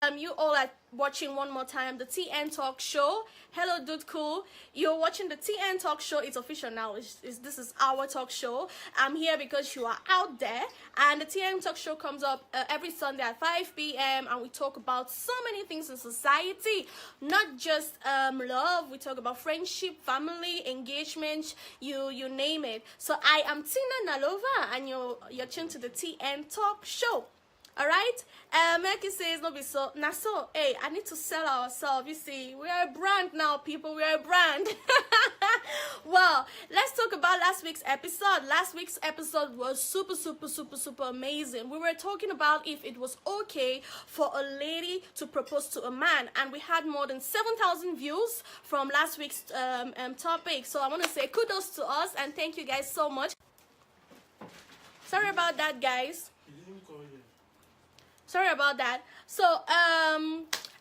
You all are watching one more time the TN Talk Show. Hello, dude, cool. You're watching the TN Talk Show. It's official now. This is our talk show. I'm here because you are out there, and the TN Talk Show comes up every Sunday at 5 p.m. and we talk about so many things in society, not just love. We talk about friendship, family, engagement, you name it. So I am Tina Nalova, and you're tuned to the TN Talk Show. All right. Melky says no be so. Nah, so hey, I need to sell ourselves. You see, we are a brand now, people. We are a brand. Well, let's talk about last week's episode. Last week's episode was super amazing. We were talking about if it was okay for a lady to propose to a man, and we had more than 7,000 views from last week's topic. So I want to say kudos to us and thank you guys so much. Sorry about that, guys. Sorry about that. So,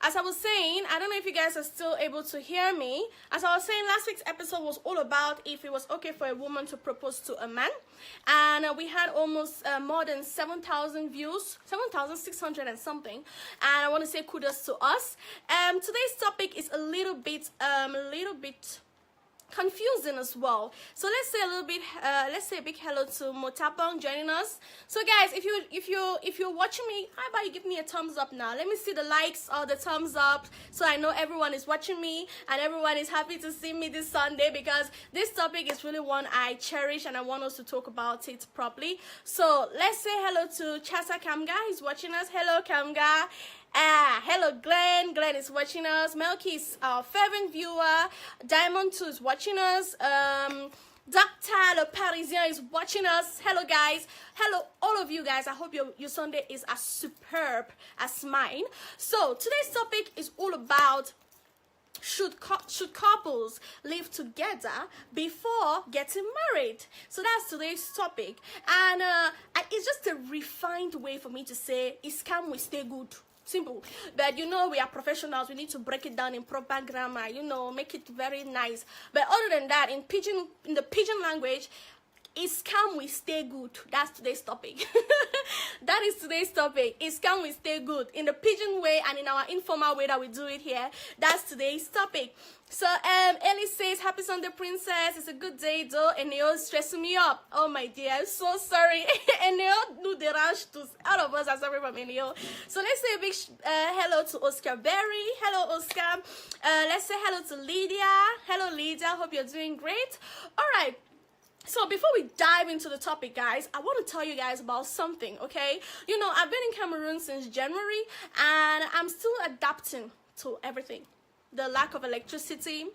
as I was saying, I don't know if you guys are still able to hear me. As I was saying, last week's episode was all about if it was okay for a woman to propose to a man. And we had almost more than 7,000 views, 7,600 and something. And I want to say kudos to us. Today's topic is a little bit confusing as well. So let's say a big hello to Motapong joining us. So guys, if you're watching me, how about you give me a thumbs up now? Let me see the likes or the thumbs up, so I know everyone is watching me and everyone is happy to see me this Sunday, because this topic is really one I cherish and I want us to talk about it properly. So let's say hello to Chasa Kamga. He's watching us. Hello, Kamga. Hello, Glenn. Glenn is watching us. Melky is our fervent viewer. Diamond 2 is watching us. Dr. Le Parisien is watching us. Hello, guys. Hello, all of you guys. I hope your Sunday is as superb as mine. So today's topic is all about should couples live together before getting married. So that's today's topic, and it's just a refined way for me to say, is can we stay good? Simple. But you know, we are professionals. We need to break it down in proper grammar, you know, make it very nice. But other than that, in the pidgin language, is can we stay good? That's today's topic. That is today's topic. Is can we stay good? In the pidgin way and in our informal way that we do it here. That's today's topic. So Ellie says, happy Sunday, princess. It's a good day though. And Neo's stressing me up. Oh my dear, I'm so sorry. And Neo do the rush to all of us are sorry from Neo. So let's say a big hello to Oscar Berry. Hello, Oscar. Let's say hello to Lydia. Hello, Lydia. Hope you're doing great. All right. So before we dive into the topic, guys, I want to tell you guys about something, okay? You know, I've been in Cameroon since January, and I'm still adapting to everything. The lack of electricity,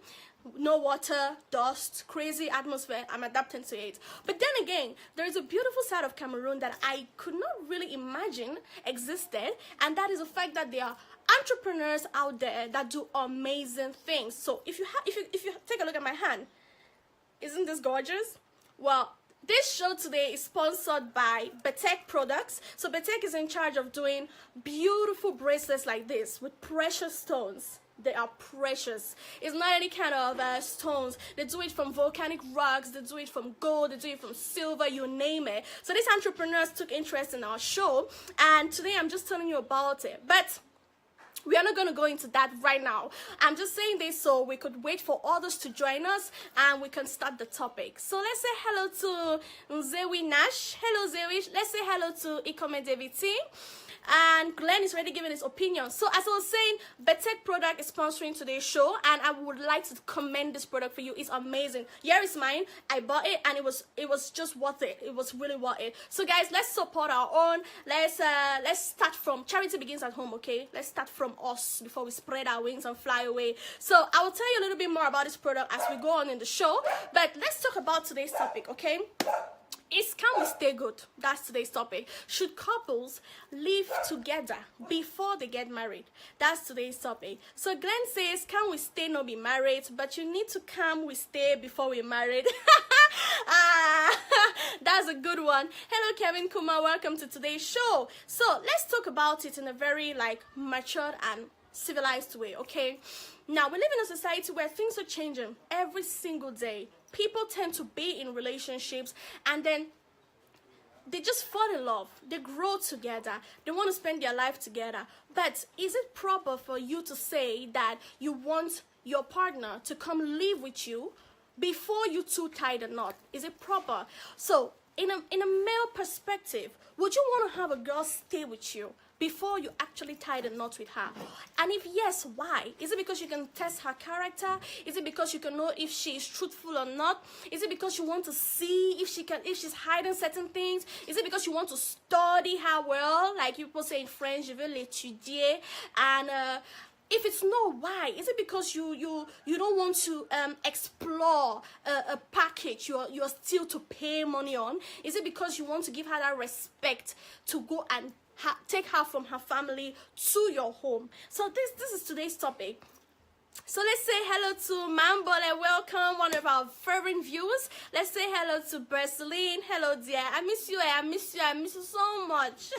no water, dust, crazy atmosphere, I'm adapting to it. But then again, there is a beautiful side of Cameroon that I could not really imagine existed, and that is the fact that there are entrepreneurs out there that do amazing things. So if you take a look at my hand, isn't this gorgeous? Well, this show today is sponsored by Betek Products. So Betek is in charge of doing beautiful bracelets like this with precious stones. They are precious. It's not any kind of stones. They do it from volcanic rocks. They do it from gold. They do it from silver, you name it. So these entrepreneurs took interest in our show, and today I'm just telling you about it. But we are not going to go into that right now. I'm just saying this so we could wait for others to join us and we can start the topic. So let's say hello to Zewi Nash. Hello, Zewi. Let's say hello to Ikome Deviti. And Glenn is already giving his opinion. So as I was saying, Betek Product is sponsoring today's show, and I would like to commend this product for you. It's amazing. Here is mine. I bought it, and it was just worth it. It was really worth it. So guys, let's support our own. Let's start from charity begins at home. Okay, let's start from us before we spread our wings and fly away. So I will tell you a little bit more about this product as we go on in the show. But let's talk about today's topic. Okay. Can we stay good? That's today's topic. Should couples live together before they get married? That's today's topic. So Glenn says, can we stay not be married? But you need to come we stay before we married. That's a good one. Hello, Kevin Kuma. Welcome to today's show. So let's talk about it in a very matured and civilized way, okay? Now, we live in a society where things are changing every single day. People tend to be in relationships, and then they just fall in love, they grow together, they want to spend their life together. But is it proper for you to say that you want your partner to come live with you before you two tie the knot? Is it proper? So in a male perspective, would you want to have a girl stay with you before you actually tie the knot with her? And if yes, why? Is it because you can test her character? Is it because you can know if she is truthful or not? Is it because you want to see if she's hiding certain things? Is it because you want to study her well, like people say in French, je veux l'étudier? And if it's no, why? Is it because you don't want to explore a package you're still to pay money on? Is it because you want to give her that respect to go and take her from her family to your home? So this is today's topic. So let's say hello to Mambole, welcome, one of our favorite viewers. Let's say hello to Berceline. Hello, dear. I miss you. I miss you so much.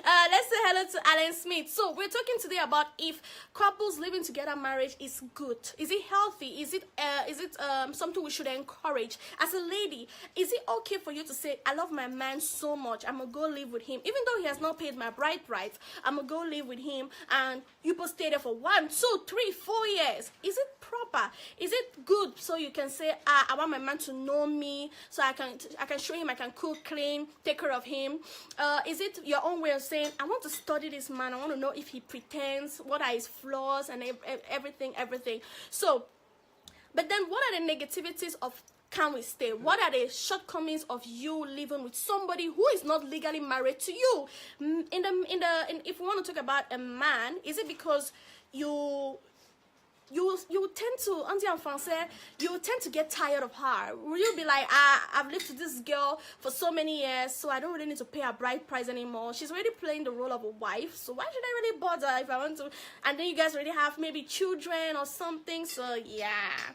Let's say hello to Alan Smith. So we're talking today about if couples living together marriage is good. Is it healthy? Is it something we should encourage? As a lady, is it okay for you to say, I love my man so much, I'm gonna go live with him, even though he has not paid my bride price, I'm gonna go live with him, and you both stay there for 1, 2, 3, 4 years? Is it proper? Is it good? So you can say, I want my man to know me, so I can show him I can cook, clean, take care of him. Is it your own way of saying, I want to study this man, I want to know if he pretends, what are his flaws, and everything. So, but then what are the negativities of can we stay? What are the shortcomings of you living with somebody who is not legally married to you? If we want to talk about a man, is it because you tend to, auntie en français, you tend to get tired of her? Will you be like, I've lived with this girl for so many years, so I don't really need to pay her bride price anymore. She's already playing the role of a wife, so why should I really bother if I want to? And then you guys already have maybe children or something, so yeah.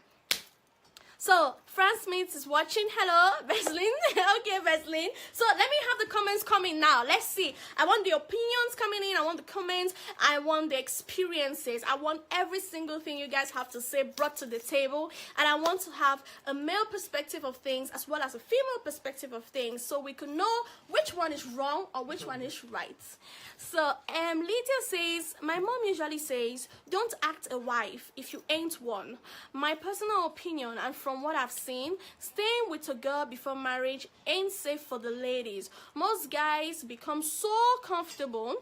So, Franz Smith is watching. Hello, Veslin. Okay, Veslin. So, let me have the comments coming now. Let's see. I want the opinions coming in. I want the comments. I want the experiences. I want every single thing you guys have to say brought to the table. And I want to have a male perspective of things as well as a female perspective of things, so we can know which one is wrong or which one is right. So, Lydia says, my mom usually says, don't act a wife if you ain't one. My personal opinion, and from what I've seen, staying with a girl before marriage ain't safe for the ladies. Most guys become so comfortable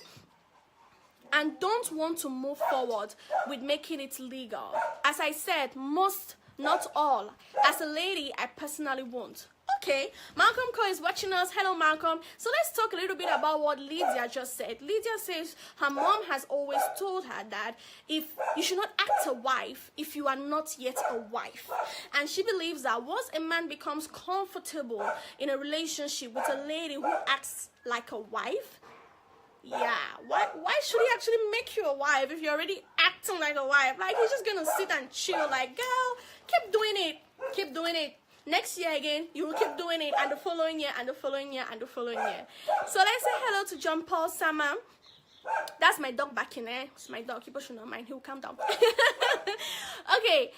and don't want to move forward with making it legal. As I said, most, not all. As a lady, I personally won't. Okay, Malcolm Cole is watching us. Hello, Malcolm. So let's talk a little bit about what Lydia just said. Lydia says her mom has always told her that if you should not act a wife if you are not yet a wife. And she believes that once a man becomes comfortable in a relationship with a lady who acts like a wife, yeah, why should he actually make you a wife if you're already acting like a wife? Like, he's just gonna sit and chill like, girl, keep doing it. Next year again, you will keep doing it, and the following year, and the following year, and the following year. So let's say hello to John Paul Sama. That's my dog back in there. It's my dog. People should not mind. He'll calm down. Okay.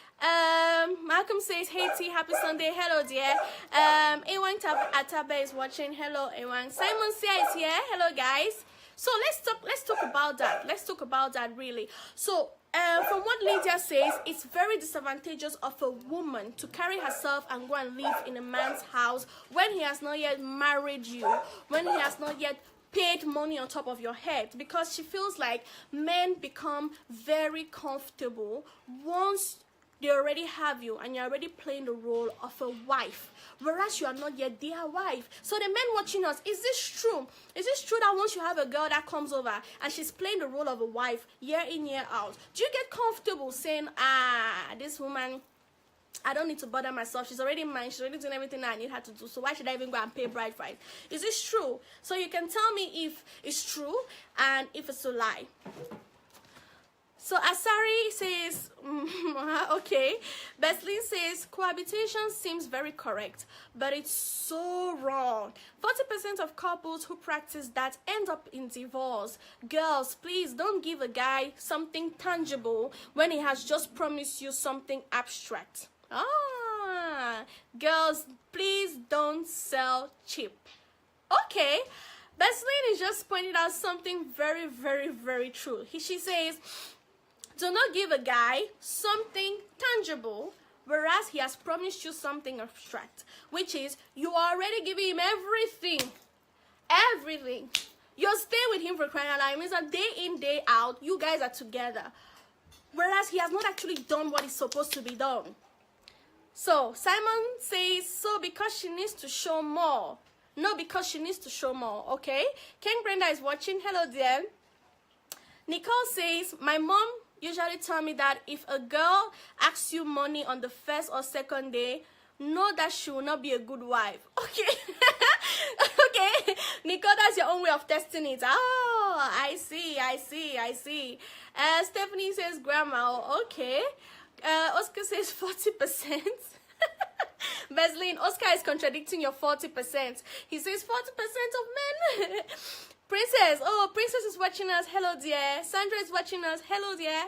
Malcolm says, hey T, happy Sunday. Hello, dear. A1 Atabe is watching. Hello, A1. Simon Sia is here. Hello, guys. So let's talk about that. Let's talk about that really. So from what Lydia says, it's very disadvantageous of a woman to carry herself and go and live in a man's house when he has not yet married you, when he has not yet paid money on top of your head, because she feels like men become very comfortable once they already have you and you're already playing the role of a wife, whereas you are not yet their wife. So the men watching us, is this true? Is this true that once you have a girl that comes over and she's playing the role of a wife year in, year out, do you get comfortable saying, this woman, I don't need to bother myself, she's already mine, she's already doing everything I need her to do, so why should I even go and pay bride price? Is this true? So you can tell me if it's true and if it's a lie. So Asari says, okay. Beslin says, cohabitation seems very correct, but it's so wrong. 40% of couples who practice that end up in divorce. Girls, please don't give a guy something tangible when he has just promised you something abstract. Girls, please don't sell cheap. Okay, Besline is just pointing out something very, very, very true. She says, do not give a guy something tangible, whereas he has promised you something abstract, which is you are already giving him everything. Everything. You're staying with him for crying out loud. It means that day in, day out, you guys are together. Whereas he has not actually done what is supposed to be done. So Simon says, so because she needs to show more. No, because she needs to show more, okay? Ken Brenda is watching. Hello, dear. Nicole says, my mom usually tell me that if a girl asks you money on the first or second day, know that she will not be a good wife. Okay. Okay. Nicole, that's your own way of testing it. Oh, I see. Stephanie says, grandma. Okay. Oscar says 40%. Beslin, Oscar is contradicting your 40%. He says 40% of men. Princess, oh, Princess is watching us. Hello, dear. Sandra is watching us. Hello, dear.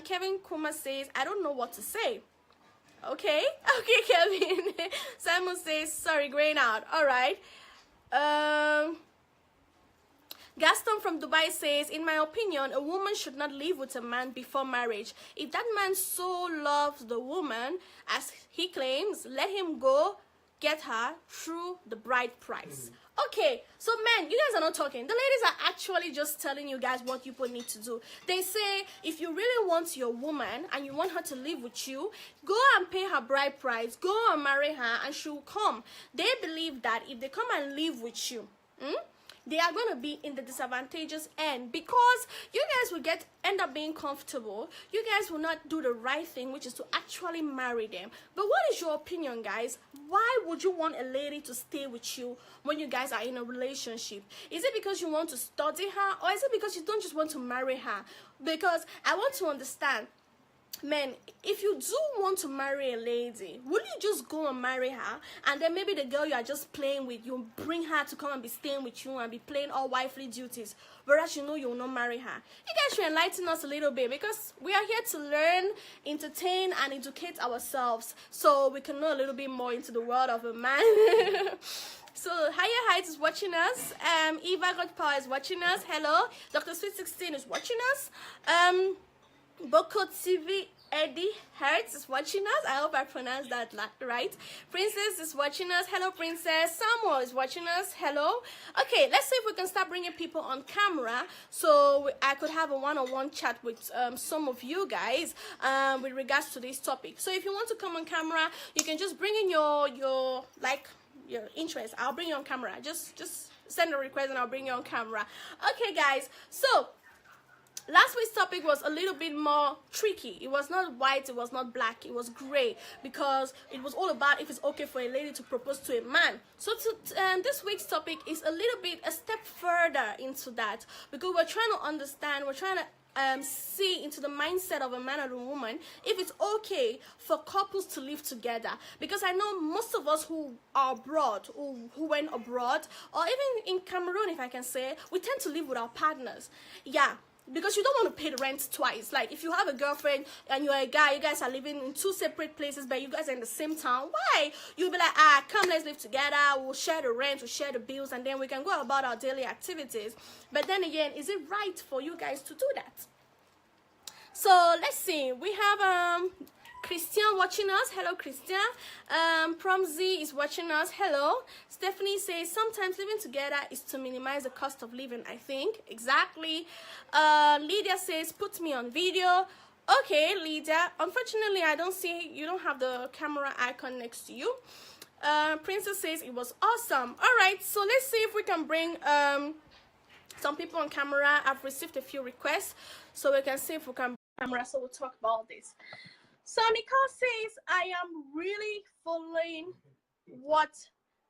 Kevin Kuma says, I don't know what to say. Okay, Kevin. Simon says, sorry, graying out. All right. Gaston from Dubai says, in my opinion, a woman should not live with a man before marriage. If that man so loves the woman, as he claims, let him go get her through the bride price. Okay, so men, you guys are not talking. The ladies are actually just telling you guys what people need to do. They say, if you really want your woman and you want her to live with you, go and pay her bride price, go and marry her, and she will come. They believe that if they come and live with you, they are going to be in the disadvantageous end, because you guys will end up being comfortable. You guys will not do the right thing, which is to actually marry them. But what is your opinion, guys? Why would you want a lady to stay with you when you guys are in a relationship? Is it because you want to study her, or is it because you don't just want to marry her? Because I want to understand, men, if you do want to marry a lady, will you just go and marry her, and then maybe the girl you are just playing with, you bring her to come and be staying with you and be playing all wifely duties, whereas you know you will not marry her? You guys should enlighten us a little bit, because we are here to learn, entertain, and educate ourselves, so we can know a little bit more into the world of a man. So Higher Heights is watching us. Eva Godpower is watching us. Hello. Dr. Sweet 16 is watching us. Boko TV Eddie Hertz is watching us. I hope I pronounced that right. Princess is watching us. Hello, Princess. Samuel is watching us. Hello. Okay, let's see if we can start bringing people on camera, so I could have a one-on-one chat with some of you guys with regards to this topic. So if you want to come on camera, you can just bring in your interest. I'll bring you on camera. Just send a request and I'll bring you on camera. Okay, guys. So last week's topic was a little bit more tricky. It was not white, it was not black, it was gray, because it was all about if it's okay for a lady to propose to a man. So this week's topic is a little bit a step further into that, because we're trying to understand, we're trying to see into the mindset of a man and a woman, if it's okay for couples to live together. Because I know most of us who are abroad, who went abroad, or even in Cameroon, if I can say, we tend to live with our partners. Yeah. Because you don't want to pay the rent twice. Like, if you have a girlfriend and you're a guy, you guys are living in two separate places, but you guys are in the same town, why? You'll be like, come, let's live together, we'll share the rent, we'll share the bills, and then we can go about our daily activities. But then again, is it right for you guys to do that? So, let's see. We have Christian watching us. Hello, Christian. Promzy is watching us. Hello. Stephanie says, sometimes living together is to minimize the cost of living, I think. Exactly. Lydia says, put me on video. Okay, Lydia. Unfortunately, I don't see, you don't have the camera icon next to you. Princess says, it was awesome. All right, so let's see if we can bring some people on camera. I've received a few requests, so we can see if we can bring camera, so we'll talk about this. So Nicole says, I am really following what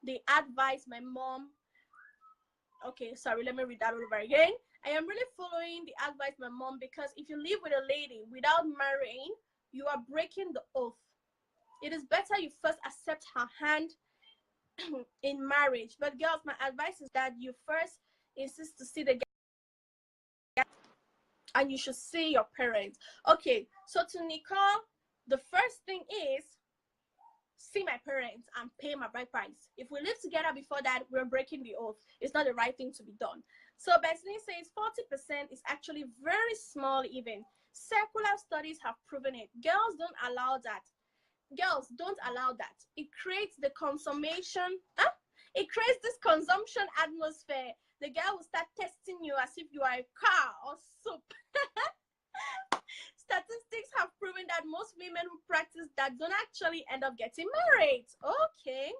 the advice my mom, okay, sorry, let me read that over again. I am really following the advice my mom, because if you live with a lady without marrying, you are breaking the oath. It is better you first accept her hand in marriage. But girls, my advice is that you first insist to see the guy, and you should see your parents. Okay, so to Nicole, the first thing is see my parents and pay my bride price. If we live together before that, we're breaking the oath. It's not the right thing to be done. So Besley says 40% is actually very small even. Secular studies have proven it. Girls don't allow that. Girls don't allow that. It creates the consummation. Huh? It creates this consumption atmosphere. The guy will start testing you as if you are a car or soup. Statistics have proven that most women who practice that don't actually end up getting married. Okay.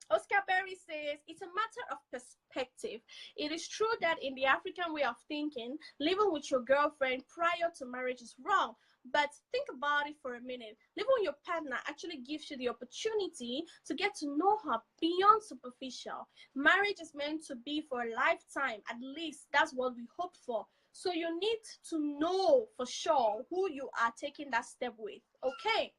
Oscar Berry says, it's a matter of perspective. It is true that in the African way of thinking, living with your girlfriend prior to marriage is wrong. But think about it for a minute. Living with your partner actually gives you the opportunity to get to know her beyond superficial. Marriage is meant to be for a lifetime. At least that's what we hope for. So you need to know for sure who you are taking that step with. Okay.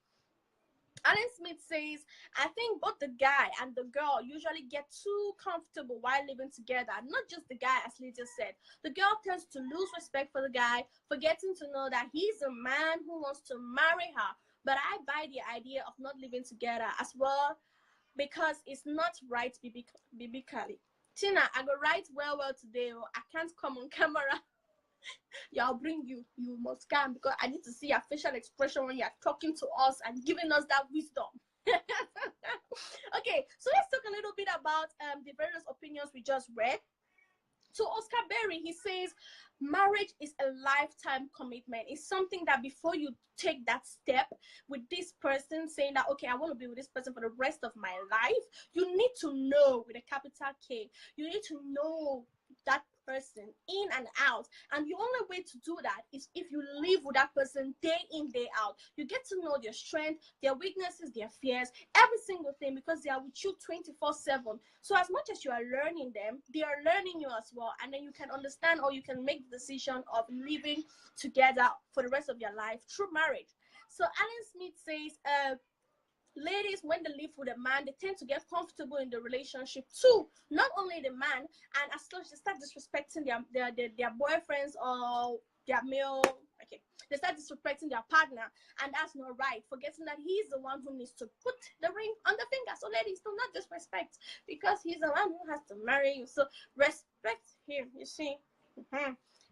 Alan Smith says, I think both the guy and the girl usually get too comfortable while living together. Not just the guy, as Lydia said. The girl tends to lose respect for the guy, forgetting to know that he's a man who wants to marry her. But I buy the idea of not living together as well, because it's not right biblically. Tina, I go right well today. I can't come on camera. Yeah, I'll bring you. You must come because I need to see your facial expression when you're talking to us and giving us that wisdom. Okay, so let's talk a little bit about the various opinions we just read. So Oscar Berry, he says, marriage is a lifetime commitment. It's something that before you take that step with this person, saying that, okay, I want to be with this person for the rest of my life, you need to know, with a capital K, you need to know that person in and out. And the only way to do that is if you live with that person day in, day out. You get to know their strength, their weaknesses, their fears, every single thing, because they are with you 24/7. So as much as you are learning them, they are learning you as well. And then you can understand, or you can make the decision of living together for the rest of your life through marriage. So Alan Smith says, ladies, when they live with a man, they tend to get comfortable in the relationship too. Not only the man, and as such, they start disrespecting their boyfriends or their male. Okay, they start disrespecting their partner, and that's not right. Forgetting that he's the one who needs to put the ring on the finger. So, ladies, do not disrespect, because he's the one who has to marry you. So, respect him. You see.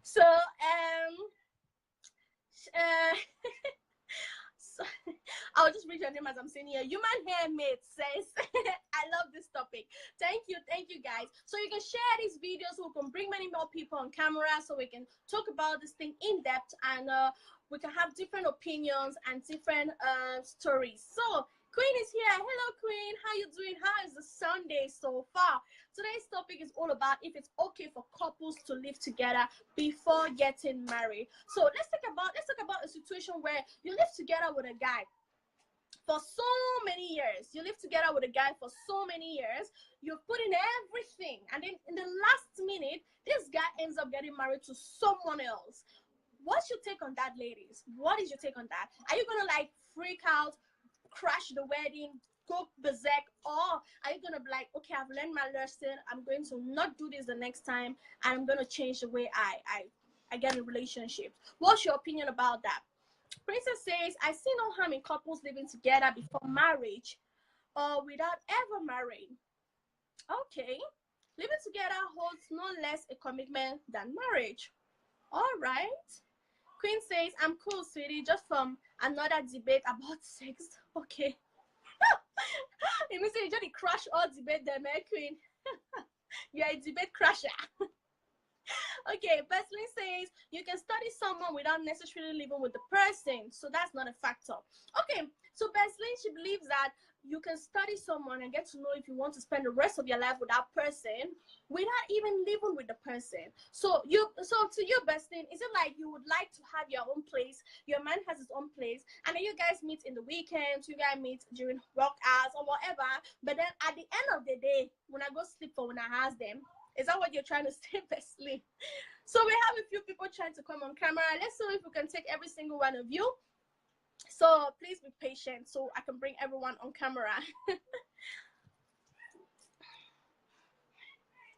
So, so, I'll just read your name as I'm saying here. Human Hair Mate says, I love this topic. Thank you guys. So you can share these videos so we can bring many more people on camera, so we can talk about this thing in depth, and we can have different opinions and different stories. So Queen is here. Hello, Queen. How you doing? How is the Sunday so far? Today's topic is all about if it's okay for couples to live together before getting married. So let's talk about a situation where you live together with a guy for so many years. You live together with a guy for so many years. You've put in everything, and then in the last minute, this guy ends up getting married to someone else. What's your take on that, ladies? What is your take on that? Are you gonna like freak out, crash the wedding, go berserk, or are you gonna be like, okay, I've learned my lesson, I'm going to not do this the next time, and I'm gonna change the way I get in relationships? What's your opinion about that? Princess says, I see no harm in couples living together before marriage or without ever marrying. Okay, living together holds no less a commitment than marriage. All right. Queen says, I'm cool, sweetie, just from another debate about sex. Okay. It means you just crash all debate them, eh, Queen? You're a debate crasher. Okay, Besley says, you can study someone without necessarily living with the person, so that's not a factor. Okay, so Besley, she believes that you can study someone and get to know if you want to spend the rest of your life with that person without even living with the person. So to you, Besley, is it like you would like to have your own place, your man has his own place, and then you guys meet in the weekends, you guys meet during work hours or whatever, but then at the end of the day, when I go sleep for when I ask them, is that what you're trying to say, Besley? So we have a few people trying to come on camera. Let's see if we can take every single one of you. So please be patient so I can bring everyone on camera.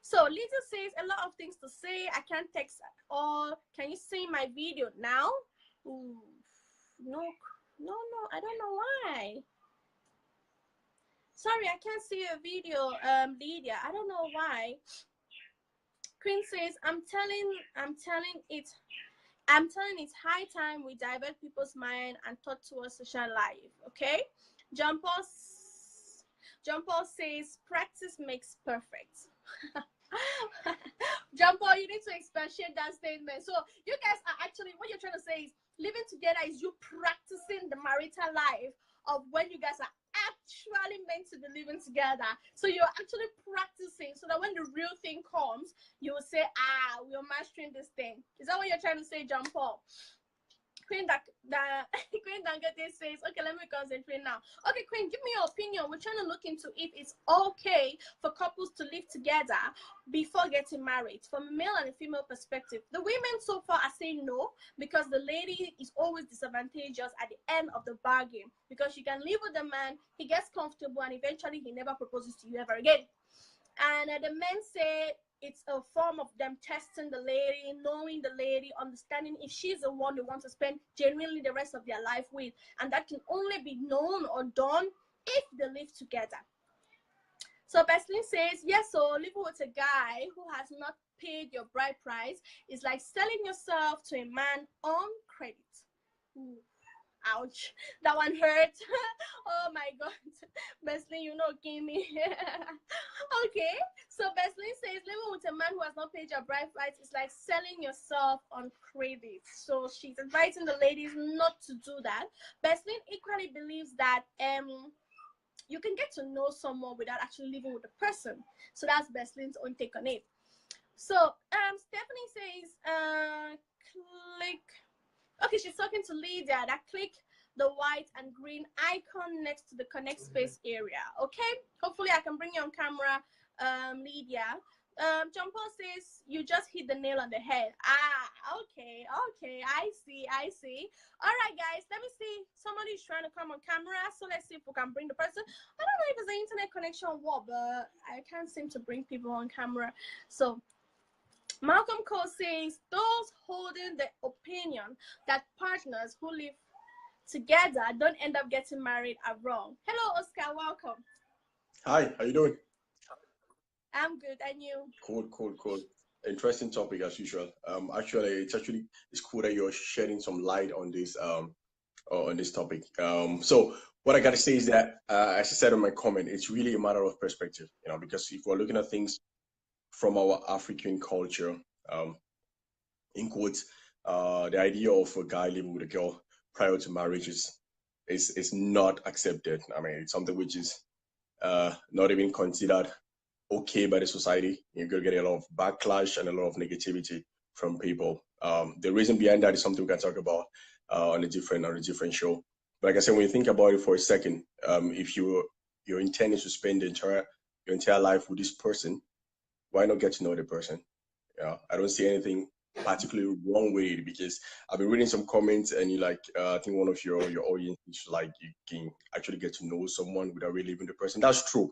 So Lisa says, a lot of things to say. I can't text at all. Can you see my video now? Ooh, no, I don't know why. Sorry, I can't see your video, Lydia. I don't know why. Queen says, I'm telling it's high time we divert people's mind and thought towards social life. Okay? John Paul, John Paul says, practice makes perfect. John Paul, you need to expatiate that statement. So you guys are actually, what you're trying to say is living together is you practicing the marital life of when you guys are actually meant to be living together. So you're actually practicing so that when the real thing comes, you will say, we're mastering this thing. Is that what you're trying to say, John Paul? Queen Queen Dangate says, okay, let me concentrate now. Okay, Queen, give me your opinion. We're trying to look into if it's okay for couples to live together before getting married, from a male and a female perspective. The women so far are saying no, because the lady is always disadvantageous at the end of the bargain, because you can live with the man, he gets comfortable, and eventually he never proposes to you ever again. And the men say it's a form of them testing the lady, knowing the lady, understanding if she's the one they want to spend genuinely the rest of their life with. And that can only be known or done if they live together. So Beslin says, yes, so living with a guy who has not paid your bride price is like selling yourself to a man on credit. Ooh. Ouch, that one hurt. Oh my god. Beslin, you know, give me. Okay, so Beslin says living with a man who has not paid your bride price is like selling yourself on credit. So she's advising the ladies not to do that. Beslin equally believes that you can get to know someone without actually living with the person. So that's Beslin's own take on it. So Stephanie says click. Okay, she's talking to Lydia. That click the white and green icon next to the connect space area. Okay, hopefully I can bring you on camera, Lydia. John Paul says you just hit the nail on the head. Okay, I see. All right, guys, let me see. Somebody's trying to come on camera, so let's see if we can bring the person. I don't know if it's an internet connection or what, but I can't seem to bring people on camera. So Malcolm Cole says those holding the opinion that partners who live together don't end up getting married are wrong. Hello, Oscar. Welcome. Hi, how you doing? I'm good, and you? Cool. Interesting topic as usual. It's cool that you're shedding some light on this topic. So what I gotta say is that, as I said in my comment, it's really a matter of perspective, because if we're looking at things from our African culture, in quotes, the idea of a guy living with a girl prior to marriage is not accepted. I mean, it's something which is not even considered okay by the society. You're going to get a lot of backlash and a lot of negativity from people. The reason behind that is something we can talk about on a different show. But like I said, when you think about it for a second, if your intent is to spend your entire life with this person, why not get to know the person? I don't see anything particularly wrong with it, because I've been reading some comments, and I think one of your audience is like, you can actually get to know someone without really living the person. That's true,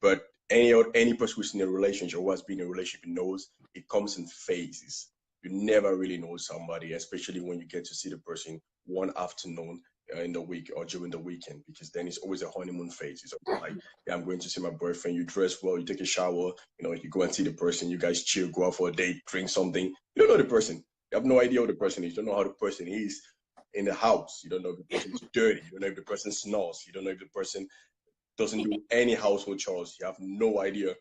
but any person who's in a relationship or has been in a relationship knows it comes in phases. You never really know somebody, especially when you get to see the person one afternoon in the week or during the weekend, because then it's always a honeymoon phase. It's like, yeah, I'm going to see my boyfriend. You dress well, you take a shower, you go and see the person, you guys chill, go out for a date, drink something. You don't know the person. You have no idea who the person is. You don't know how the person is in the house. You don't know if the person is dirty. You don't know if the person snores. You don't know if the person doesn't do any household chores. You have no idea.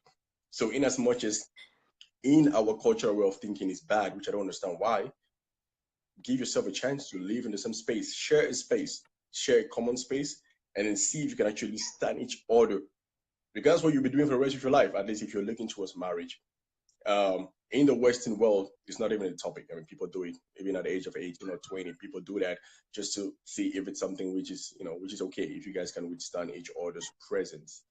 So in as much as in our cultural way of thinking is bad, which I don't understand why, give yourself a chance to live in the same space, share a common space, and then see if you can actually stand each other. Because that's what you'll be doing for the rest of your life, at least if you're looking towards marriage. In the Western world, it's not even a topic. I mean, people do it even at the age of 18 or 20. People do that just to see if it's something which is okay, if you guys can withstand each other's presence.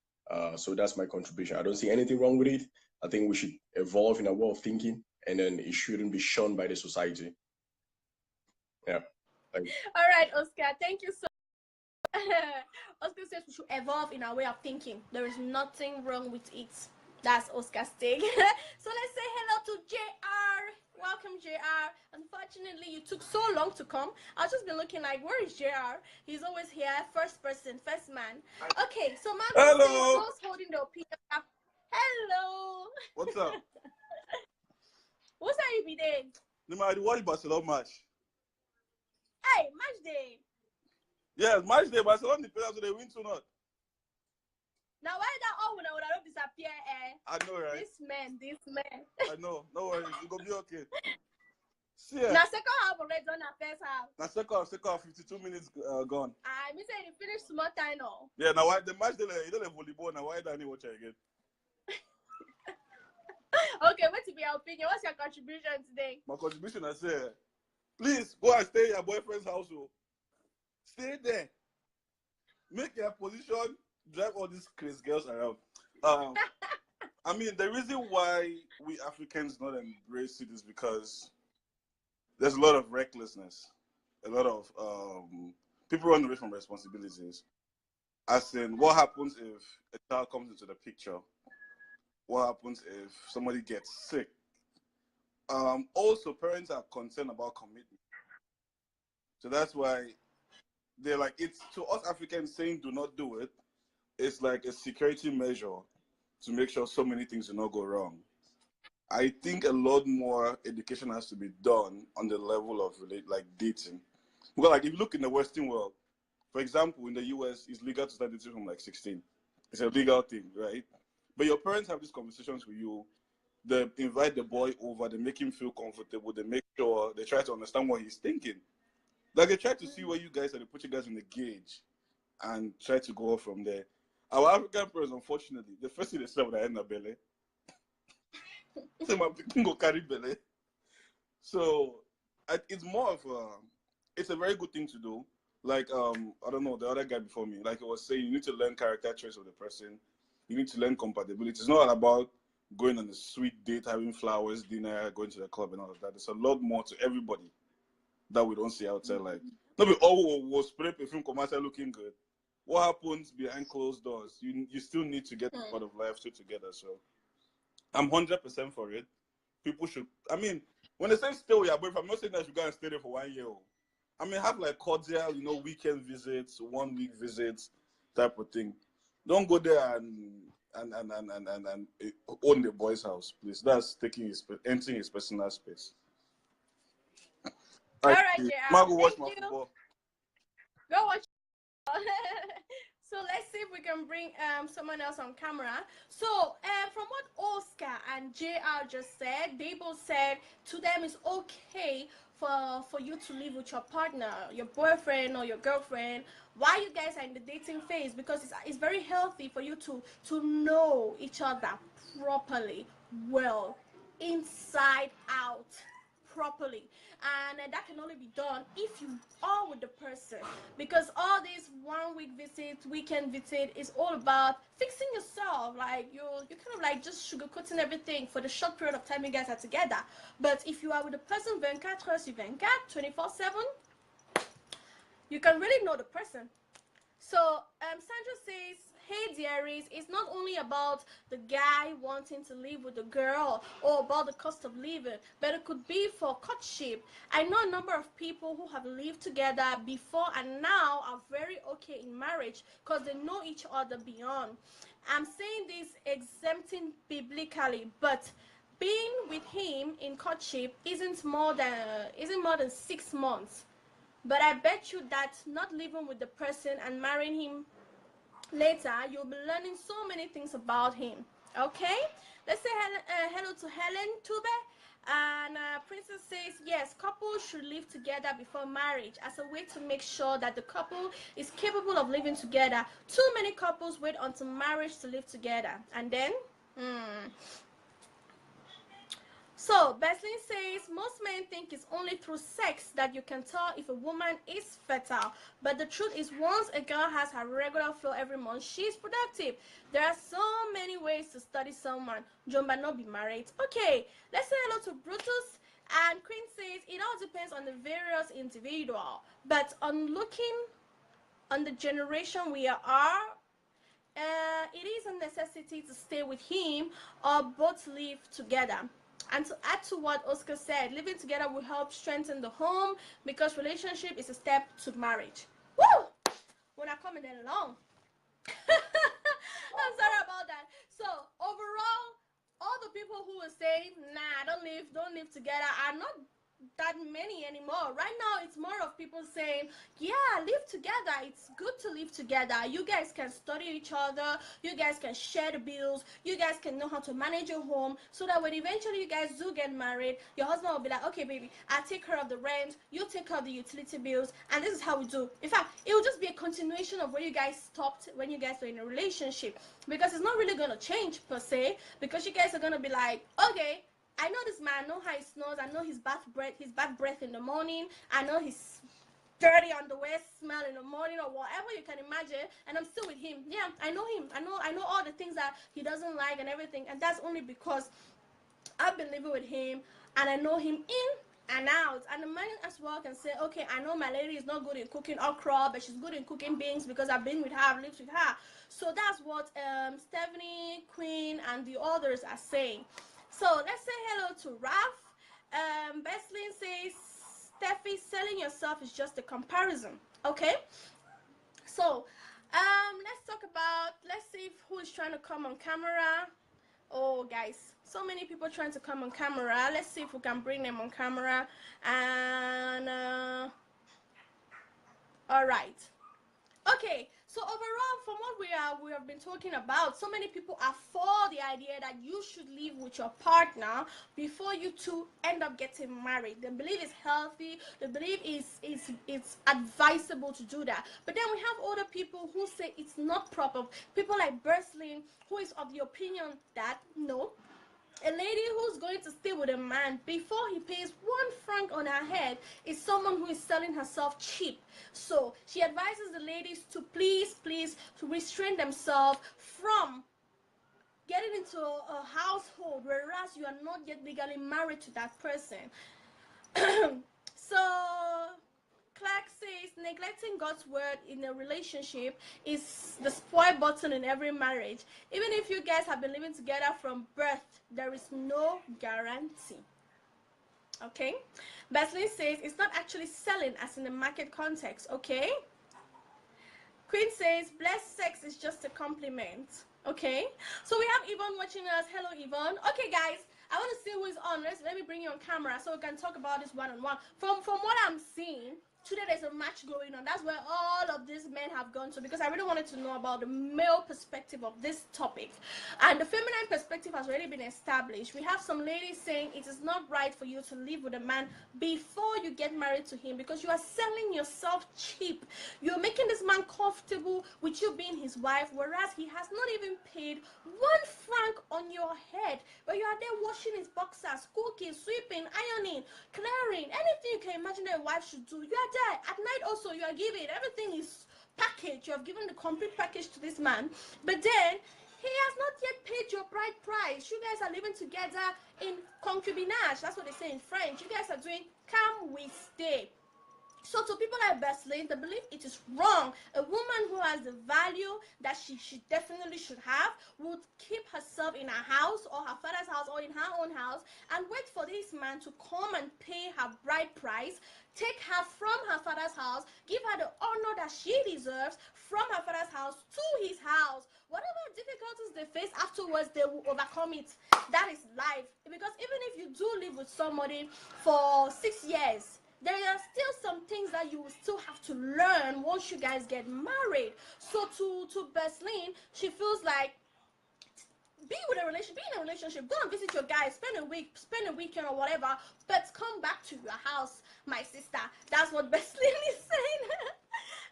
So that's my contribution. I don't see anything wrong with it. I think we should evolve in our way of thinking, and then it shouldn't be shunned by the society. Yeah. All right, Oscar. Thank you so Oscar says we should evolve in our way of thinking. There is nothing wrong with it. That's Oscar Stig. So let's say hello to JR. Welcome, JR. Unfortunately, you took so long to come. I've just been looking like, where is JR? He's always here, first person, first man. Okay, so Margot says Hello. those holding the opinion. Hello. What's up? What's that you be there? No matter watch Barcelona match. Hey, match day. Yes, match day. Barcelona the players so they win tonight. Now why that all when I would disappear? I know, right? This man. I know. No worries. It's gonna be okay. See Now second half already done. Now first half. Now second half, 52 minutes gone. I mean say you finish small time now. Yeah. Now why the match you don't have volleyball now? Why don't you watch it again? Okay, what to be your opinion? What's your contribution today? My contribution, I say, please go and stay in your boyfriend's house. Stay there. Make your position. Drive all these crazy girls around. I mean, the reason why we Africans not embrace it is because there's a lot of recklessness, a lot of people run away from responsibilities. As in, what happens if a child comes into the picture? What happens if somebody gets sick? Also, parents are concerned about commitment. So that's why they're like, it's to us Africans saying do not do it. It's like a security measure to make sure so many things do not go wrong. I think a lot more education has to be done on the level of like dating. Well, like if you look in the Western world, for example, in the US, it's legal to start dating from like 16. It's a legal thing, right? But your parents have these conversations with you. They invite the boy over. They make him feel comfortable. They make sure they try to understand what he's thinking. Like they try to see where you guys are. They put you guys in the gauge and try to go off from there. Our African parents, unfortunately, the first thing they say when I end up belly, say my people go carry belly. So it's more of it's a very good thing to do. Like I don't know, the other guy before me, like I was saying, you need to learn character traits of the person. You need to learn compatibility. It's not all about going on a sweet date, having flowers, dinner, going to the club, and all of that. There's a lot more to everybody that we don't see outside. Like, not be all was spray perfume commercial looking good. What happens behind closed doors? You still need to get part of life still together. So I'm 100% for it. People should. I mean, when they say stay with your boyfriend, I'm not saying that you go and stay there for 1 year. I mean, have like cordial, weekend visits, 1 week visits, type of thing. Don't go there and own the boy's house, please. That's entering his personal space. All right, yeah. Go watch my football. Go watch. So let's see if we can bring someone else on camera. So from what Oscar and JR just said, they both said to them it's okay for you to live with your partner, your boyfriend or your girlfriend, while you guys are in the dating phase, because it's very healthy for you to know each other properly, well, inside out, properly. And that can only be done if you are with the person, because all these 1 week visits, weekend visit is all about fixing yourself. Like you kind of like just sugarcoating everything for the short period of time you guys are together. But if you are with the person 24 hours, 24/7, you can really know the person. So Sandra says, hey dearies, it's not only about the guy wanting to live with the girl or about the cost of living, but it could be for courtship. I know a number of people who have lived together before and now are very okay in marriage because they know each other beyond. I'm saying this exempting biblically, but being with him in courtship isn't more than 6 months. But I bet you that not living with the person and marrying him later, you'll be learning so many things about him. Okay, let's say hello to Helen Tube. And Princess says, yes, couples should live together before marriage as a way to make sure that the couple is capable of living together. Too many couples wait until marriage to live together, and then So, Beslin says, most men think it's only through sex that you can tell if a woman is fertile. But the truth is, once a girl has her regular flow every month, she's productive. There are so many ways to study someone. John but not be married. Okay, let's say hello to Brutus. And Queen says, it all depends on the various individual. But on looking on the generation we are, it is a necessity to stay with him or both live together. And to add to what Oscar said, living together will help strengthen the home because relationship is a step to marriage. Woo! We're not coming in along. I'm sorry about that. So overall, all the people who are saying, nah, don't live together are not that many anymore. Right now, it's more of people saying, yeah, live together. It's good to live together. You guys can study each other. You guys can share the bills. You guys can know how to manage your home so that when eventually you guys do get married, your husband will be like, okay, baby, I take care of the rent. You take care of the utility bills. And this is how we do. In fact, it will just be a continuation of where you guys stopped when you guys were in a relationship, because it's not really going to change per se, because you guys are going to be like, okay, I know this man. I know how he snores. I know his bad breath in the morning. I know his dirty underwear smell in the morning or whatever you can imagine. And I'm still with him. Yeah, I know him. I know all the things that he doesn't like and everything. And that's only because I've been living with him and I know him in and out. And the man as well can say, okay, I know my lady is not good in cooking okra, but she's good in cooking beans because I've been with her, I've lived with her. So that's what Stephanie, Queen, and the others are saying. So let's say hello to Ralph. Beslin says, Steffi, selling yourself is just a comparison. Okay? So let's see who is trying to come on camera. Oh, guys, so many people trying to come on camera. Let's see if we can bring them on camera. And all right. Okay, so overall, from what we have been talking about, so many people are for the idea that you should live with your partner before you two end up getting married. They believe it's healthy. They believe it's advisable to do that. But then we have other people who say it's not proper. People like Berslin, who is of the opinion that no, a lady who's going to stay with a man before he pays 1 franc on her head is someone who is selling herself cheap. So she advises the ladies to please to restrain themselves from getting into a household whereas you are not yet legally married to that person. So Clark says neglecting God's word in a relationship is the spoil button in every marriage. Even if you guys have been living together from birth, there is no guarantee. Okay? Beslin says it's not actually selling as in the market context. Okay? Queen says blessed sex is just a compliment. Okay? So we have Yvonne watching us. Hello, Yvonne. Okay, guys. I want to see who is on. Let me bring you on camera so we can talk about this one-on-one. From what I'm seeing, today there's a match going on. That's where all of these men have gone to, because I really wanted to know about the male perspective of this topic. And the feminine perspective has already been established. We have some ladies saying it is not right for you to live with a man before you get married to him because you are selling yourself cheap. You're making this man comfortable with you being his wife, whereas he has not even paid 1 franc on your head, but you are there washing his boxers, cooking, sweeping, ironing, clearing, anything you can imagine a wife should do. You are there. At night also, you are giving. Everything is packaged. You have given the complete package to this man. But then, he has not yet paid your bride price. You guys are living together in concubinage. That's what they say in French. You guys are doing come, we stay. So to people like Beslin, they believe it is wrong. A woman who has the value that she definitely should have would keep herself in her house or her father's house or in her own house and wait for this man to come and pay her bride price, take her from her father's house, give her the honor that she deserves from her father's house to his house. Whatever difficulties they face afterwards, they will overcome it. That is life. Because even if you do live with somebody for 6 years, there are still some things that you will still have to learn once you guys get married. So to Beslin, she feels like be in a relationship, go and visit your guys, spend a weekend or whatever, but come back to your house, my sister. That's what Beslin is saying.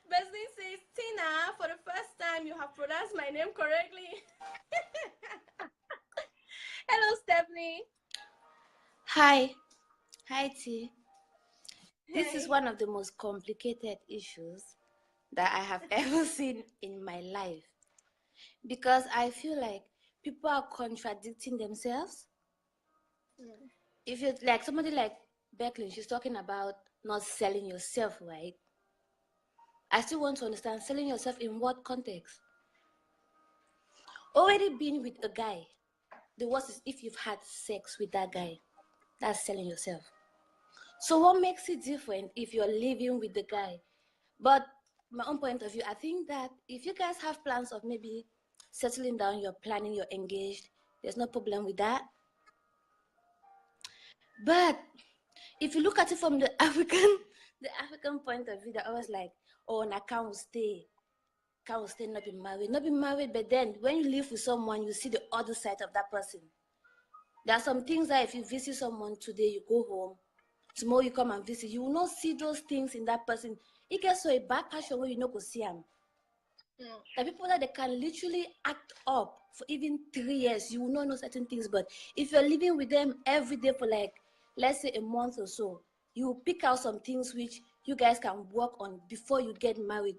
Beslin says, Tina, for the first time you have pronounced my name correctly. Hello, Stephanie. Hi T. This is Hey. one of the most complicated issues that I have ever seen in my life, because I feel like people are contradicting themselves. If you like somebody like Becklin, she's talking about not selling yourself, right? I still want to understand selling yourself in what context? already been with a guy. The worst is if you've had sex with that guy. That's selling yourself. So what makes it different if you're living with the guy? But my own point of view, I think that if you guys have plans of maybe settling down, you're planning, you're engaged, there's no problem with that. But if you look at it from the African point of view, they're always like, oh, and I can't stay, not be married, not be married. But then when you live with someone, you see the other side of that person. There are some things that if you visit someone today, you go home, tomorrow you come and visit, you will not see those things in that person. It gets so a bad passion where you not go see them. The people that they can literally act up for even 3 years, you will not know certain things. But if you're living with them every day for like, let's say a month or so, you will pick out some things which you guys can work on before you get married.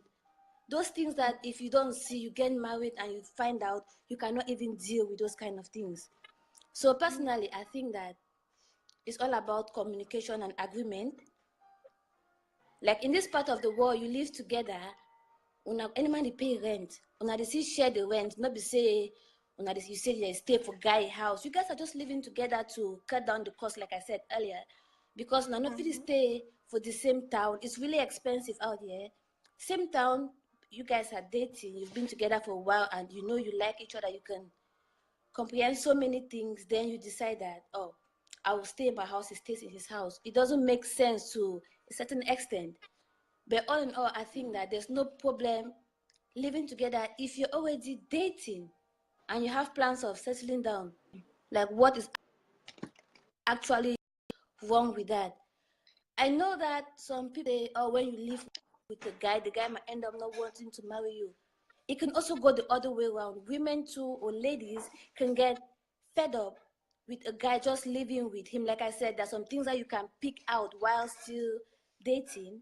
Those things that if you don't see, you get married and you find out, you cannot even deal with those kind of things. So personally, I think that it's all about communication and agreement. Like in this part of the world, you live together, any man they pay rent, they see share the rent, not be say, you say they stay for guy house. You guys are just living together to cut down the cost, like I said earlier, because now not really stay for the same town. It's really expensive out here. Same town, you guys are dating, you've been together for a while, and you know you like each other. You can comprehend so many things. Then you decide that, oh, I will stay in my house, he stays in his house. It doesn't make sense to a certain extent. But all in all, I think that there's no problem living together if you're already dating and you have plans of settling down. Like, what is actually wrong with that? I know that some people say, oh, when you live with the guy might end up not wanting to marry you. It can also go the other way around. Women too, or ladies, can get fed up with a guy just living with him. Like I said, there's some things that you can pick out while still dating.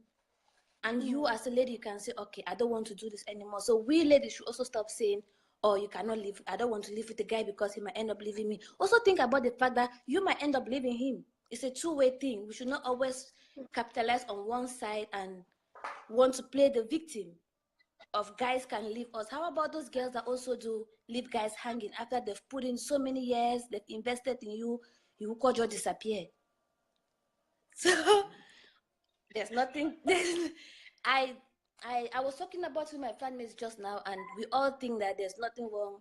And you as a lady, you can say, okay, I don't want to do this anymore. So we ladies should also stop saying, oh, you cannot live, I don't want to live with the guy because he might end up leaving me. Also think about the fact that you might end up leaving him. It's a two-way thing. We should not always capitalize on one side and want to play the victim of guys can leave us. How about those girls that also do leave guys hanging after they've put in so many years, they've invested in you, you could just disappear. So there's nothing. I I was talking about with my flatmates just now, and we all think that there's nothing wrong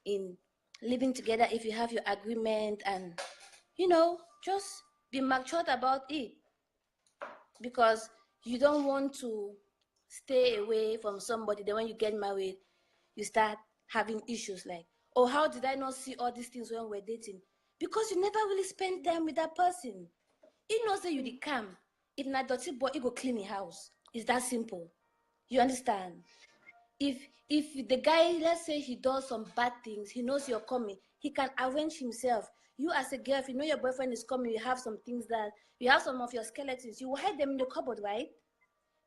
in living together if you have your agreement and just be matured about it, because you don't want to stay away from somebody. Then when you get married, you start having issues like, oh, how did I not see all these things when we're dating? Because you never really spend time with that person. He knows that you the calm. If not dirty boy, he go clean the house. It's that simple. You understand? If the guy, let's say he does some bad things, he knows you're coming, he can arrange himself. You as a girl, if you know your boyfriend is coming, you have some things that you have some of your skeletons, you will hide them in the cupboard, right?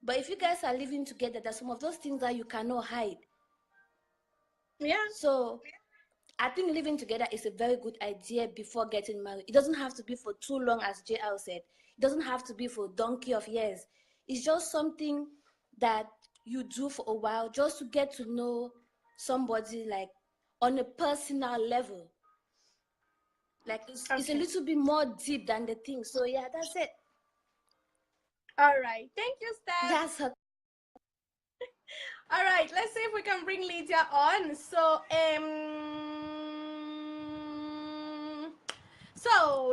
But if you guys are living together, there's some of those things that you cannot hide. Yeah. So I think living together is a very good idea before getting married. It doesn't have to be for too long, as JL said. It doesn't have to be for a donkey of years. It's just something that you do for a while just to get to know somebody, like on a personal level. Like it's a little bit more deep than the thing. So yeah, that's it. All right. Thank you, Steph. That's her. All right. Let's see if we can bring Lydia on. So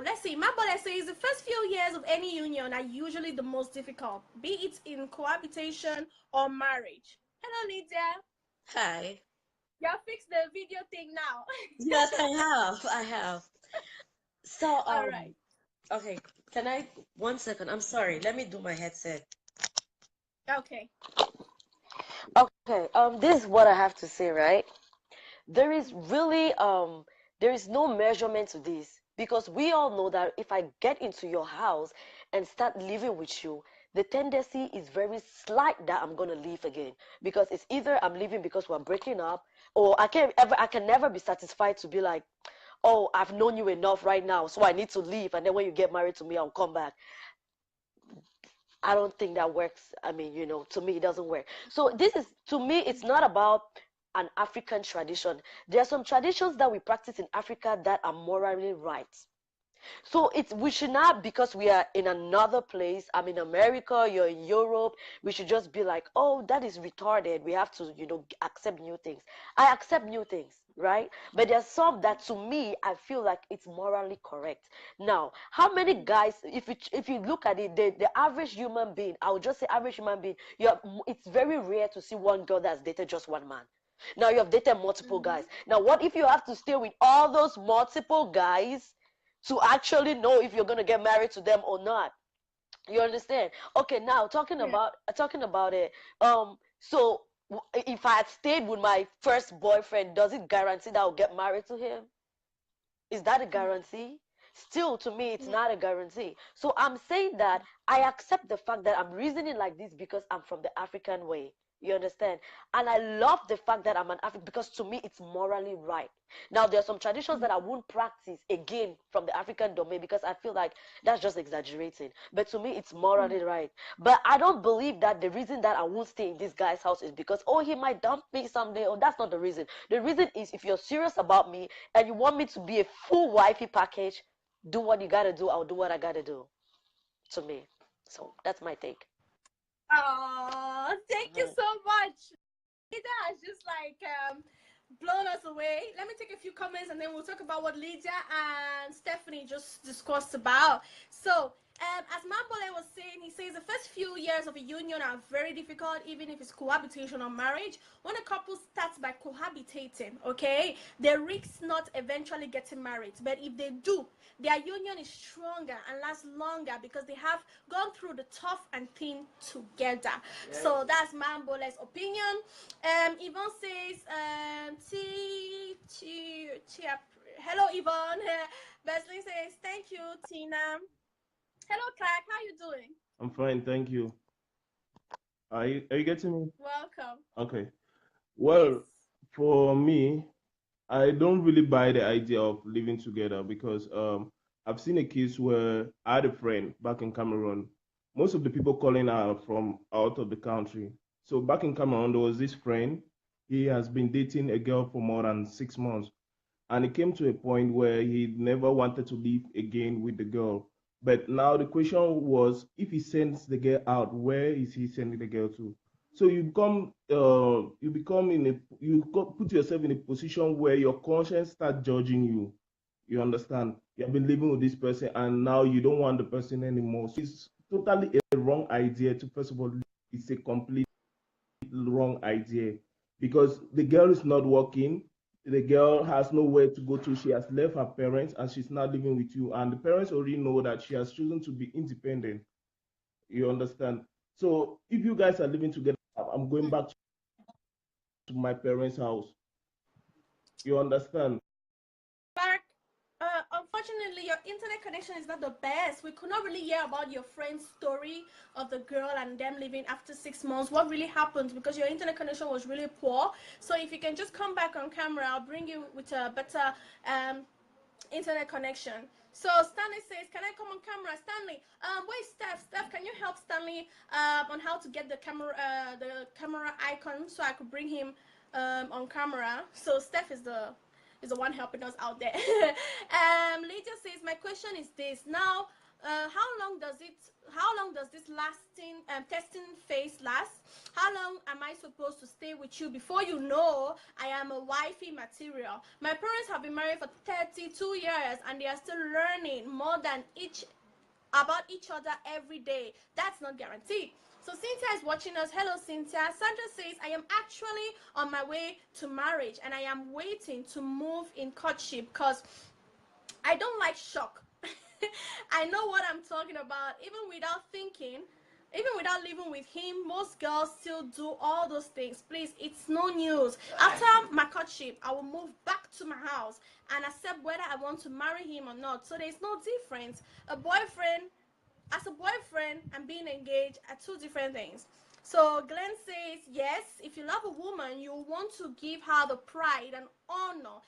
let's see. My brother says the first few years of any union are usually the most difficult, be it in cohabitation or marriage. Hello, Lydia. Hi. You have fixed the video thing now. Yes, I have. I have. So, All right. okay. Can I, 1 second? I'm sorry. Let me do my headset. Okay. Okay. This is what I have to say, right? There is really, there is no measurement to this, because we all know that if I get into your house and start living with you, the tendency is very slight that I'm gonna leave again, because it's either I'm leaving because we're breaking up, or I can never be satisfied to be like, oh, I've known you enough right now, so I need to leave, and then when you get married to me, I'll come back. I don't think that works. I mean, to me, it doesn't work. So this is, to me, it's not about an African tradition. There are some traditions that we practice in Africa that are morally right. So we should not, because we are in another place, I'm in America, you're in Europe, we should just be like, oh, that is retarded. We have to, accept new things. I accept new things, right? But there's some that to me, I feel like it's morally correct. Now, how many guys, if you look at it, the average human being, I would just say average human being, it's very rare to see one girl that's dated just one man. Now you have dated multiple guys. Now, what if you have to stay with all those multiple guys to actually know if you're going to get married to them or not? You understand? Okay, now talking about it. So if I had stayed with my first boyfriend, does it guarantee that I'll get married to him? Is that a guarantee? Still, to me, it's not a guarantee. So I'm saying that I accept the fact that I'm reasoning like this because I'm from the African way. You understand? And I love the fact that I'm an African because to me, it's morally right. Now, there are some traditions that I won't practice again from the African domain because I feel like that's just exaggerating. But to me, it's morally right. But I don't believe that the reason that I won't stay in this guy's house is because, oh, he might dump me someday. Oh, that's not the reason. The reason is if you're serious about me and you want me to be a full wifey package, do what you gotta do. I'll do what I gotta do. To me. So that's my take. Oh, thank you so much. Lydia has just blown us away. Let me take a few comments and then we'll talk about what Lydia and Stephanie just discussed about. So, as Mambole was saying, he says the first few years of a union are very difficult, even if it's cohabitation or marriage. When a couple starts by cohabitating, okay, they risk not eventually getting married. But if they do, their union is stronger and lasts longer because they have gone through the tough and thin together. Yes. So that's Mambole's opinion. Yvonne says, hello Yvonne. Besley says, thank you, Tina. Hello, Clark. How you doing? I'm fine, thank you. Are you getting me? Welcome. Okay. Well, Yes. for me, I don't really buy the idea of living together because I've seen a case where I had a friend back in Cameroon. Most of the people calling are from out of the country. So back in Cameroon, there was this friend. He has been dating a girl for more than 6 months. And it came to a point where he never wanted to live again with the girl. But now the question was, if he sends the girl out, where is he sending the girl to? So put yourself in a position where your conscience start judging you. You understand? You have been living with this person, and now you don't want the person anymore. So it's totally a wrong idea to, first of all, it's a complete wrong idea because the girl is not working. The girl has nowhere to go to. She has left her parents and she's not living with you. And the parents already know that she has chosen to be independent. You understand? So if you guys are living together, I'm going back to my parents' house. You understand? Clark, unfortunately, your internet connection is not the best. We could not really hear about your friend's story of the girl and them leaving after 6 months. What really happened because your internet connection was really poor. So if you can just come back on camera, I'll bring you with a better internet connection. So Stanley says, can I come on camera? Stanley, wait, Steph, can you help Stanley on how to get the camera icon so I could bring him on camera? So Steph is the one helping us out there. Lydia says, my question is this now. How long does this testing phase last? How long am I supposed to stay with you before you know I am a wifey material? My parents have been married for 32 years and they are still learning more than about each other every day. That's not guaranteed. So Cynthia is watching us. Hello, Cynthia. Sandra says, I am actually on my way to marriage and I am waiting to move in courtship because I don't like shock. I know what I'm talking about. Even without thinking, even without living with him, most girls still do all those things. Please, it's no news. After my courtship, I will move back to my house and accept whether I want to marry him or not. So there's no difference. As a boyfriend and being engaged are two different things. So Glenn says, yes, if you love a woman, you want to give her the pride and honor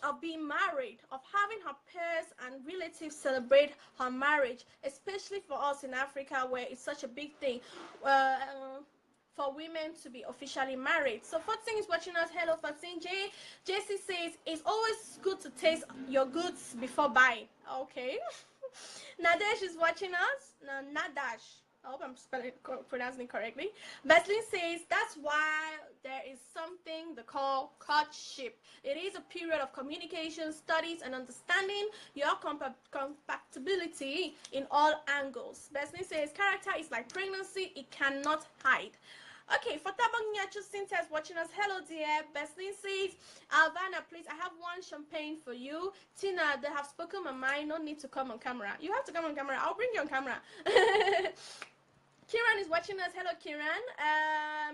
of being married, of having her peers and relatives celebrate her marriage, especially for us in Africa where it's such a big thing. for women to be officially married. So 14 is watching us. Hello 14. JC says it's always good to taste your goods before buying. Okay. Nadesh is watching us. No, Nadash. I hope I'm pronouncing it correctly. Beslin says that's why there is something they call courtship. It is a period of communication, studies, and understanding your compatibility in all angles. Beslin says character is like pregnancy, it cannot hide. Okay, for Tabang Nyachu Cynthia is watching us. Hello, dear. Beslin says, Alvana, please, I have one champagne for you. Tina, they have spoken my mind. No need to come on camera. You have to come on camera. I'll bring you on camera. Kiran is watching us. Hello, Kiran.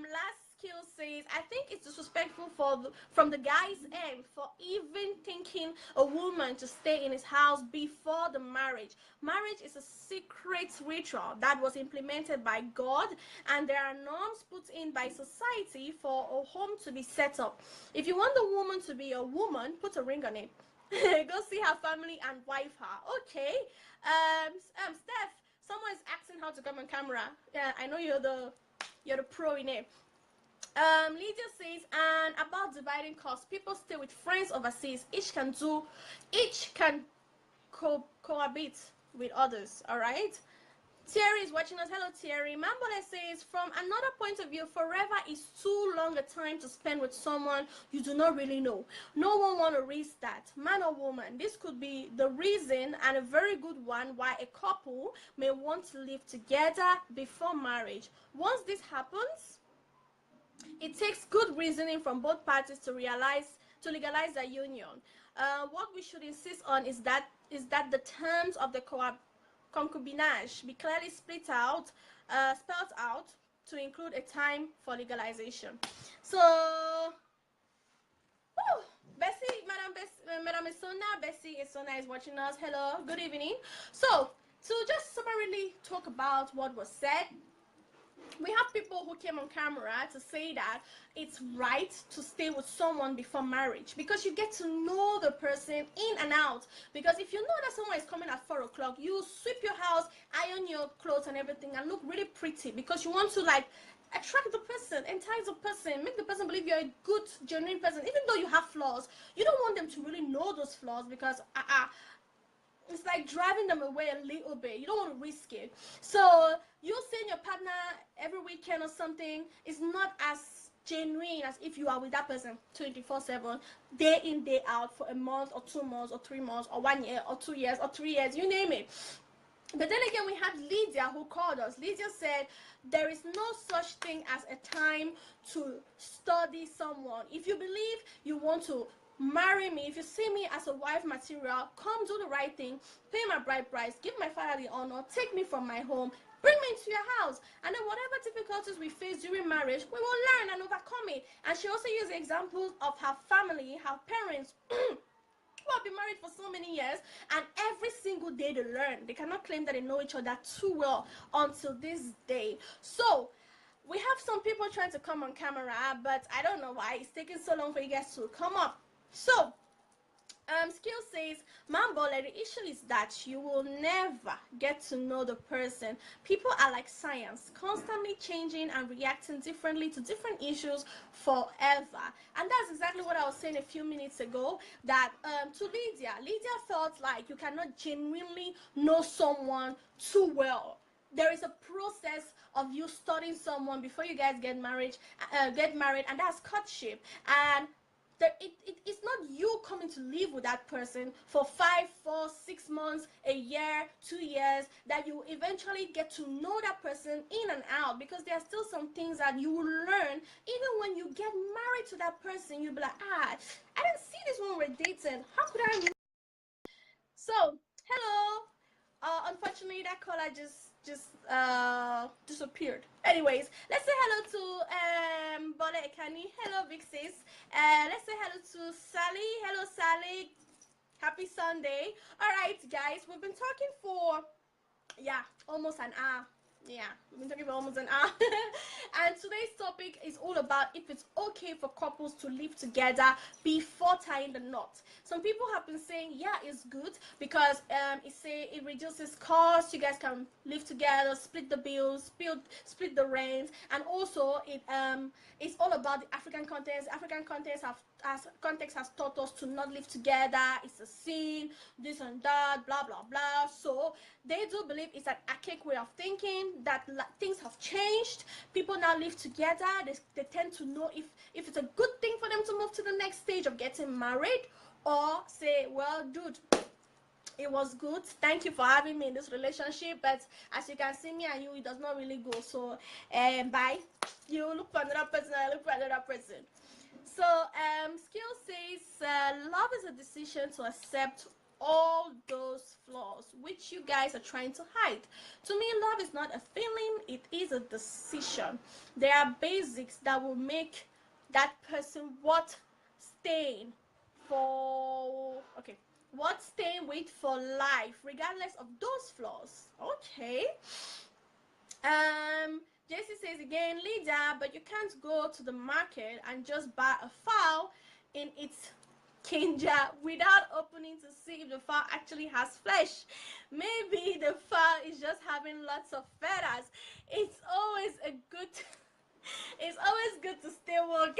Last skill says, I think it's disrespectful from the guy's end for even thinking a woman to stay in his house before the marriage. Marriage is a secret ritual that was implemented by God, and there are norms put in by society for a home to be set up. If you want the woman to be a woman, put a ring on it. Go see her family and wife her. Okay. Steph, someone is asking how to come on camera. Yeah, I know you're the pro in it. Lydia says, and about dividing costs, people stay with friends overseas. Each can cohabit with others. All right. Thierry is watching us. Hello, Thierry. Mambole says, from another point of view, forever is too long a time to spend with someone you do not really know. No one want to risk that, man or woman. This could be the reason, and a very good one, why a couple may want to live together before marriage. Once this happens, it takes good reasoning from both parties to legalize their union. What we should insist on is that the terms of the concubinage be clearly spelled out to include a time for legalization. So, Bessie, Madam Isona, Bessie Isona is watching us. Hello, good evening. So, to just summarily talk about what was said, we have people who came on camera to say that it's right to stay with someone before marriage because you get to know the person in and out. Because if you know that someone is coming at 4 o'clock, you sweep your house, iron your clothes and everything, and look really pretty because you want to like attract the person, entice the person, make the person believe you're a good, genuine person. Even though you have flaws, you don't want them to really know those flaws because it's like driving them away a little bit. You don't want to risk it. So you seeing your partner every weekend or something is not as genuine as if you are with that person 24/7, day in, day out for a month or 2 months or 3 months or 1 year or 2 years or 3 years, you name it. But then again, we had Lydia who called us. Lydia said there is no such thing as a time to study someone. If you believe you want to marry me, if you see me as a wife material, come do the right thing, pay my bride price, give my father the honor, take me from my home, bring me into your house, and then whatever difficulties we face during marriage, we will learn and overcome it. And she also used examples of her family, her parents who have been married for so many years, and every single day they learn. They cannot claim that they know each other too well until this day. So we have some people trying to come on camera, but I don't know why it's taking so long for you guys to come up. So Skill says, Mambole, the issue is that you will never get to know the person. People are like science, constantly changing and reacting differently to different issues forever. And that's exactly what I was saying a few minutes ago, that to Lydia felt like you cannot genuinely know someone too well. There is a process of you studying someone before you guys get married, and that's courtship. And it's not you coming to live with that person for 5, 4, 6 months, a year, 2 years, that you eventually get to know that person in and out, because there are still some things that you will learn. Even when you get married to that person, you'll be like, I didn't see this when we're dating. How could I? So, hello. Unfortunately, that caller just disappeared. Anyways, let's say hello to Bola Ekani. Hello, Big Sis. Let's say hello to Sally. Hello, Sally. Happy Sunday. All right, guys, we've been talking for almost an hour. Yeah, we've been talking for almost an hour. And today's topic is all about if it's okay for couples to live together before tying the knot. Some people have been saying, yeah, it's good because it reduces costs. You guys can live together, split the bills, split the rent, and also it's all about the African context. African context has taught us to not live together. It's a sin, this and that, blah blah blah. So they do believe it's an archaic way of thinking, that things have changed. People now live together. They tend to know if it's a good thing for them to move to the next stage of getting married, or say, well, dude, it was good, thank you for having me in this relationship, but as you can see, me and you, it does not really go. So bye. You look for another person, I look for another person. So skill says love is a decision to accept all those flaws which you guys are trying to hide. To me, love is not a feeling, it is a decision. There are basics that will make that person worth staying for. Okay, what staying with for life, regardless of those flaws. Okay. Jesse says again, leader, but you can't go to the market and just buy a fowl in its kinja without opening to see if the fowl actually has flesh. Maybe the fowl is just having lots of feathers. It's always a good it's always good to stay woke.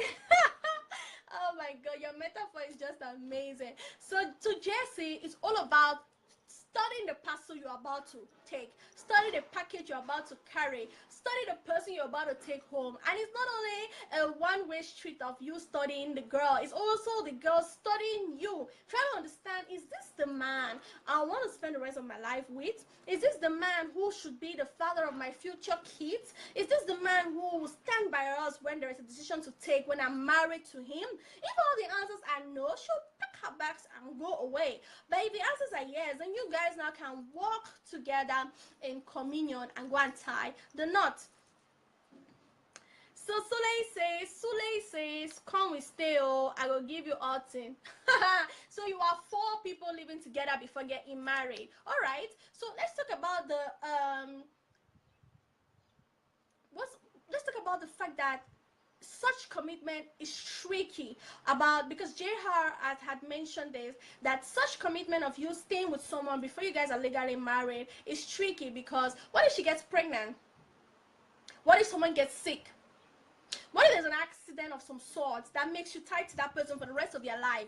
Oh my god, your metaphor is just amazing. So to Jesse, it's all about studying the parcel you're about to take, study the package you're about to carry, study the person you're about to take home. And it's not only a one-way street of you studying the girl, it's also the girl studying you, trying to understand, is this the man I want to spend the rest of my life with? Is this the man who should be the father of my future kids? Is this the man who will stand by us when there is a decision to take, when I'm married to him? If all the answers are no, she'll pack her bags and go away. But if the answers are yes, then you guys now can walk together in communion and go and tie the knot. So Sule says, come we stay, oh, I will give you all thing. So you are 4 people living together before getting married. All right. So let's talk about let's talk about the fact that such commitment is tricky, about because JR had mentioned this, that such commitment of you staying with someone before you guys are legally married is tricky, because what if she gets pregnant? What if someone gets sick? What if there's an accident of some sort that makes you tied to that person for the rest of your life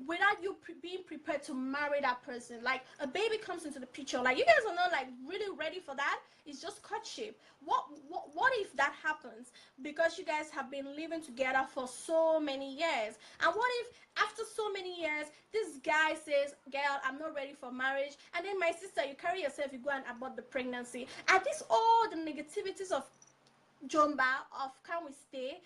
without you being prepared to marry that person? Like a baby comes into the picture, like you guys are not like really ready for that. It's just courtship. What if that happens because you guys have been living together for so many years? And what if after so many years this guy says, girl, I'm not ready for marriage, and then my sister, you carry yourself, you go and abort the pregnancy? Are these all the negativities of Jomba, of can we stay?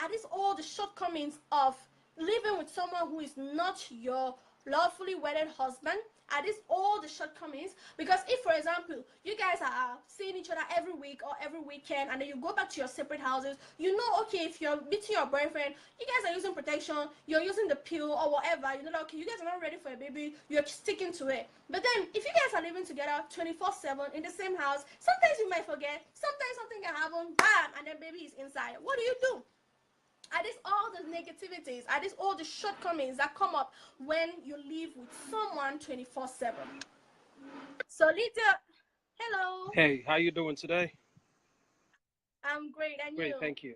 Are these all the shortcomings of living with someone who is not your lawfully wedded husband? Are these all the shortcomings? Because if, for example, you guys are seeing each other every week or every weekend, and then you go back to your separate houses, you know, okay, if you're meeting your boyfriend, you guys are using protection, you're using the pill or whatever, you know, okay, you guys are not ready for a baby, you're sticking to it. But then, if you guys are living together 24/7 in the same house, sometimes you might forget, sometimes something can happen, bam, and then baby is inside. What do? Are these all the negativities? Are these all the shortcomings that come up when you live with someone 24/7? So, Lydia, hello. Hey, how you doing today? I'm great, and Great, you? thank you.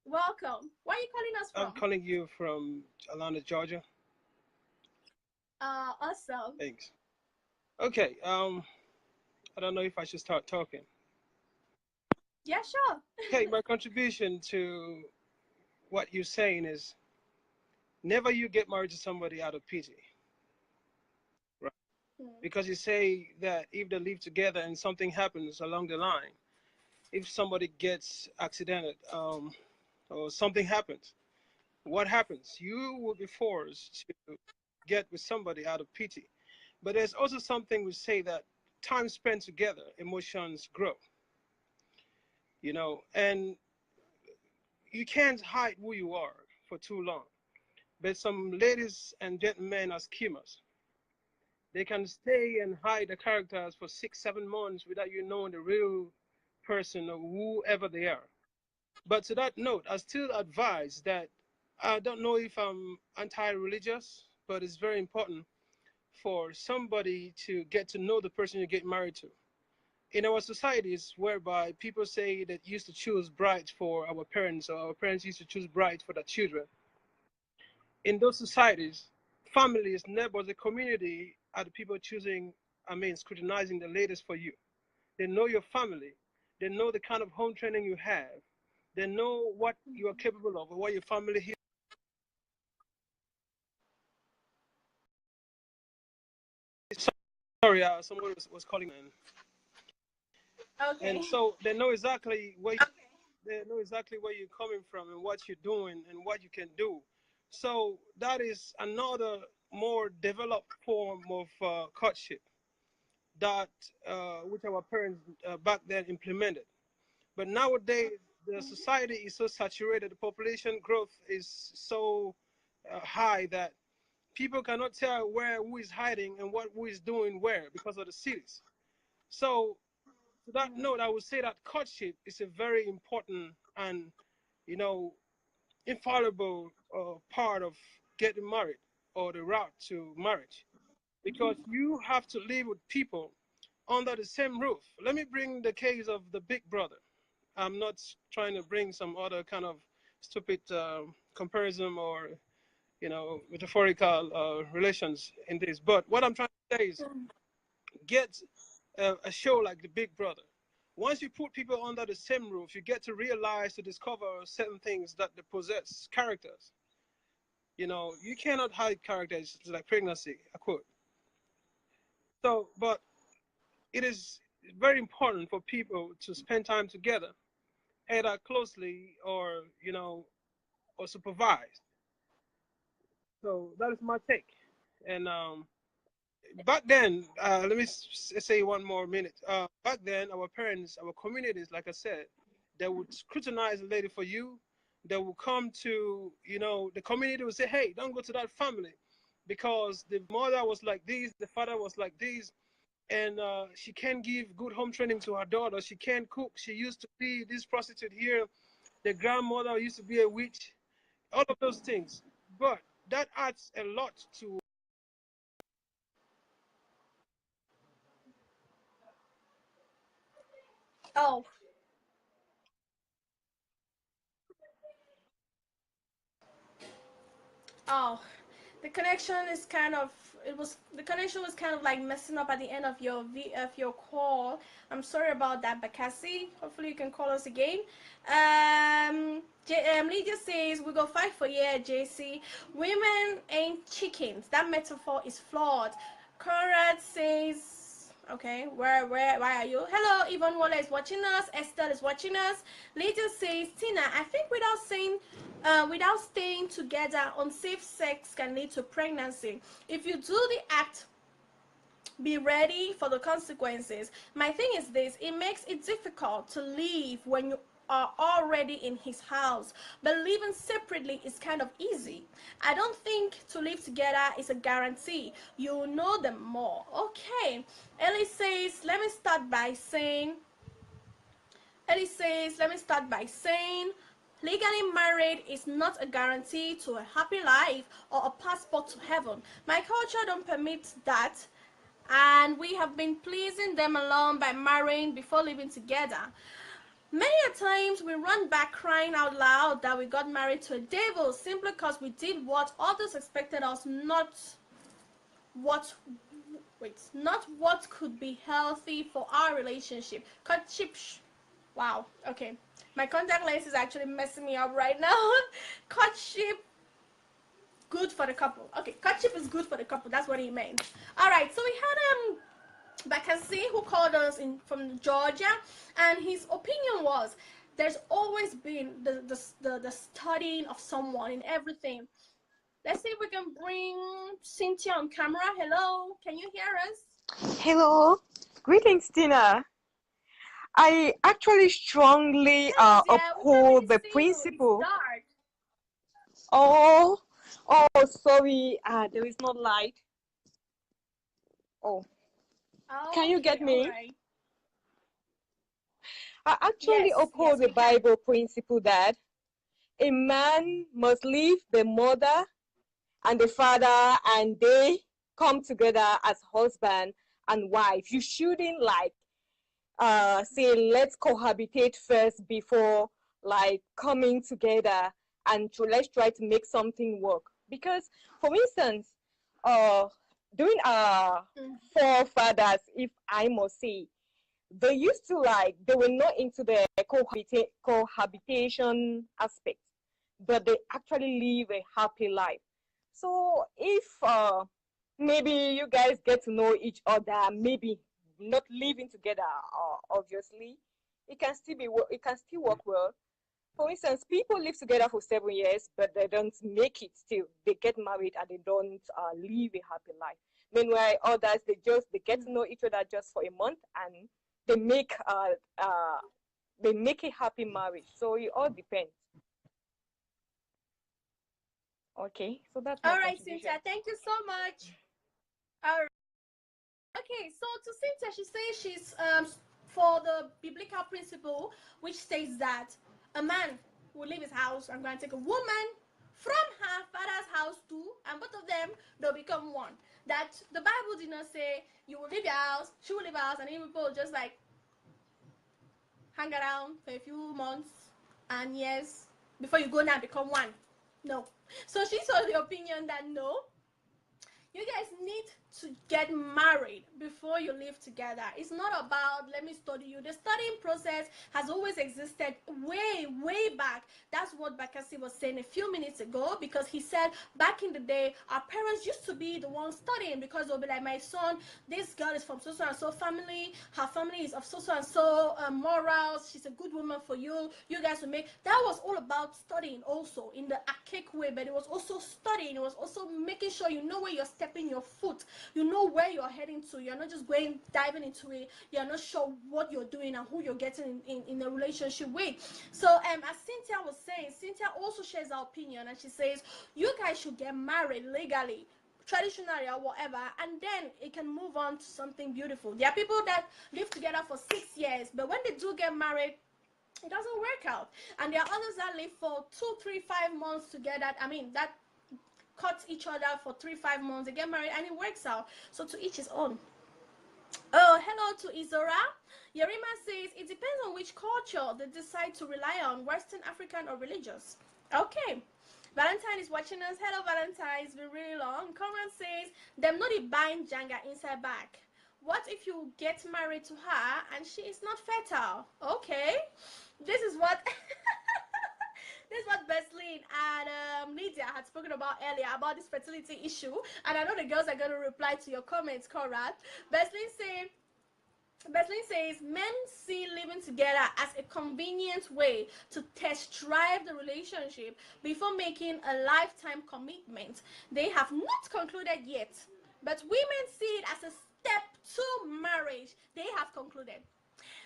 Welcome. Where are you calling us I'm from? calling you from Atlanta, Georgia. Awesome. Thanks. Okay, I don't know if I should start talking. Yeah, sure. Okay, my contribution to what you're saying is never you get married to somebody out of pity. Right? Because you say that if they live together and something happens along the line, if somebody gets accidented, or something happens, what happens? You will be forced to get with somebody out of pity. But there's also something we say that time spent together, emotions grow. And you can't hide who you are for too long. But some ladies and gentlemen are schemers. They can stay and hide the characters for 6, 7 months without you knowing the real person or whoever they are. But to that note, I still advise that I don't know if I'm anti-religious, but it's very important for somebody to get to know the person you get married to. In our societies, whereby people say that used to choose brides for our parents, or our parents used to choose brides for their children, in those societies, families, neighbors, the community are the people choosing, scrutinizing the latest for you. They know your family. They know the kind of home training you have. They know what you are capable of, or what your family is. Sorry, someone was calling in. Okay. And so they know exactly they know exactly where you're coming from and what you're doing and what you can do. So that is another more developed form of courtship that which our parents back then implemented. But nowadays, the society is so saturated, the population growth is so high that people cannot tell where who is hiding and what who is doing where because of the cities. So to that note, I would say that courtship is a very important and, you know, infallible part of getting married or the route to marriage, because you have to live with people under the same roof. Let me bring the case of the big brother. I'm not trying to bring some other kind of stupid comparison or, metaphorical relations in this. But what I'm trying to say is get a show like the Big Brother. Once you put people under the same roof, you get to realize, to discover certain things that they possess, characters. You cannot hide characters like pregnancy, I quote. So, but it is very important for people to spend time together, either closely or, or supervised. So that is my take. And back then, let me say one more minute. Back then, our parents, our communities, like I said, they would scrutinize a lady for you. They would come to, the community would say, hey, don't go to that family because the mother was like this, the father was like this, and she can't give good home training to her daughter. She can't cook. She used to be this prostitute here. The grandmother used to be a witch. All of those things. But that adds a lot to. Oh, oh, the connection was kind of like messing up at the end of your call. I'm sorry about that, Bakassi. Hopefully you can call us again. Lydia says we go fight for yeah, JC. Women ain't chickens. That metaphor is flawed. Conrad says, okay, why are you? Hello, Yvonne Waller is watching us. Estelle is watching us. Lydia says, Tina, I think without staying together, unsafe sex can lead to pregnancy. If you do the act, be ready for the consequences. My thing is this: it makes it difficult to leave when you are already in his house, but living separately is kind of easy. I don't think to live together is a guarantee. You know them more. Okay. Ellie says, let me start by saying legally married is not a guarantee to a happy life or a passport to heaven. My culture don't permit that, and we have been pleasing them along by marrying before living together. Many a times we run back crying out loud that we got married to a devil simply because we did what others expected us, what not what could be healthy for our relationship. Courtship. Wow. Okay. My contact lens is actually messing me up right now. Courtship, good for the couple. Okay, courtship is good for the couple. That's what he meant. All right. So we had Bakassi who called us in from Georgia, and his opinion was there's always been the studying of someone in everything. Let's see if we can bring Cynthia on camera. Hello, can you hear us? Hello, greetings, Tina. I actually strongly Hello, dear. We can't really uphold the see you. It's principle. dark. Oh, oh, sorry, there is no light. Oh, Oh, can you okay, get all me? right. I actually Yes, yes, uphold the we can. Bible principle that a man must leave the mother and the father and they come together as husband and wife. You shouldn't like say let's cohabitate first before like coming together and let's try to make something work. Because for instance, during our forefathers, if I must say, they used to like they were not into the cohabitation aspect, but they actually live a happy life. So if maybe you guys get to know each other, maybe not living together, obviously, it can still work well. For instance, people live together for 7 years, but they don't make it still. They get married and they don't live a happy life. Meanwhile, others they get to know each other just for a month and they make uh, uh, they make a happy marriage. So it all depends. Okay, so that's my All right, contribution. Cynthia, thank you so much. All right. Okay, so to Cynthia, she says she's for the biblical principle, which states that a man will leave his house and go and take a woman from her father's house too, and both of them they'll become one. That the Bible did not say you will leave your house, she will leave her house, and then people will just like hang around for a few months and years before you go now and become one. No. So she's of the opinion that no, you guys need to get married before you live together. It's not about let me study you. The studying process has always existed way back. That's what Bakasi was saying a few minutes ago, because he said back in the day our parents used to be the ones studying, because they'll be like, my son, this girl is from so and so family, her family is of so and so morals, she's a good woman for you, you guys will make. That was all about studying also in the archaic way, but it was also studying, it was also making sure you know where you're stepping your foot, you know where you're heading to, you're not just going diving into it, you're not sure what you're doing and who you're getting in a relationship with. So as Cynthia was saying, Cynthia also shares her opinion, and she says you guys should get married legally, traditionally or whatever, and then it can move on to something beautiful. There are people that live together for 6 years, but when they do get married, it doesn't work out. And there are others that live for 2, 3, 5 months together. I mean, that cut each other for 3, 5 months, they get married and it works out. So to each his own. Oh, hello to Izora. Yerima says it depends on which culture they decide to rely on, Western, African, or religious. Okay. Valentine is watching us. Hello, Valentine. It's been really long. Conrad says them not the buying Janga inside back. What if you get married to her and she is not fertile? Okay. This is what this is what Beslin and Lydia had spoken about earlier about this fertility issue, and I know the girls are going to reply to your comments, Conrad. Beslin says men see living together as a convenient way to test drive the relationship before making a lifetime commitment. They have not concluded yet, but women see it as a step to marriage. They have concluded.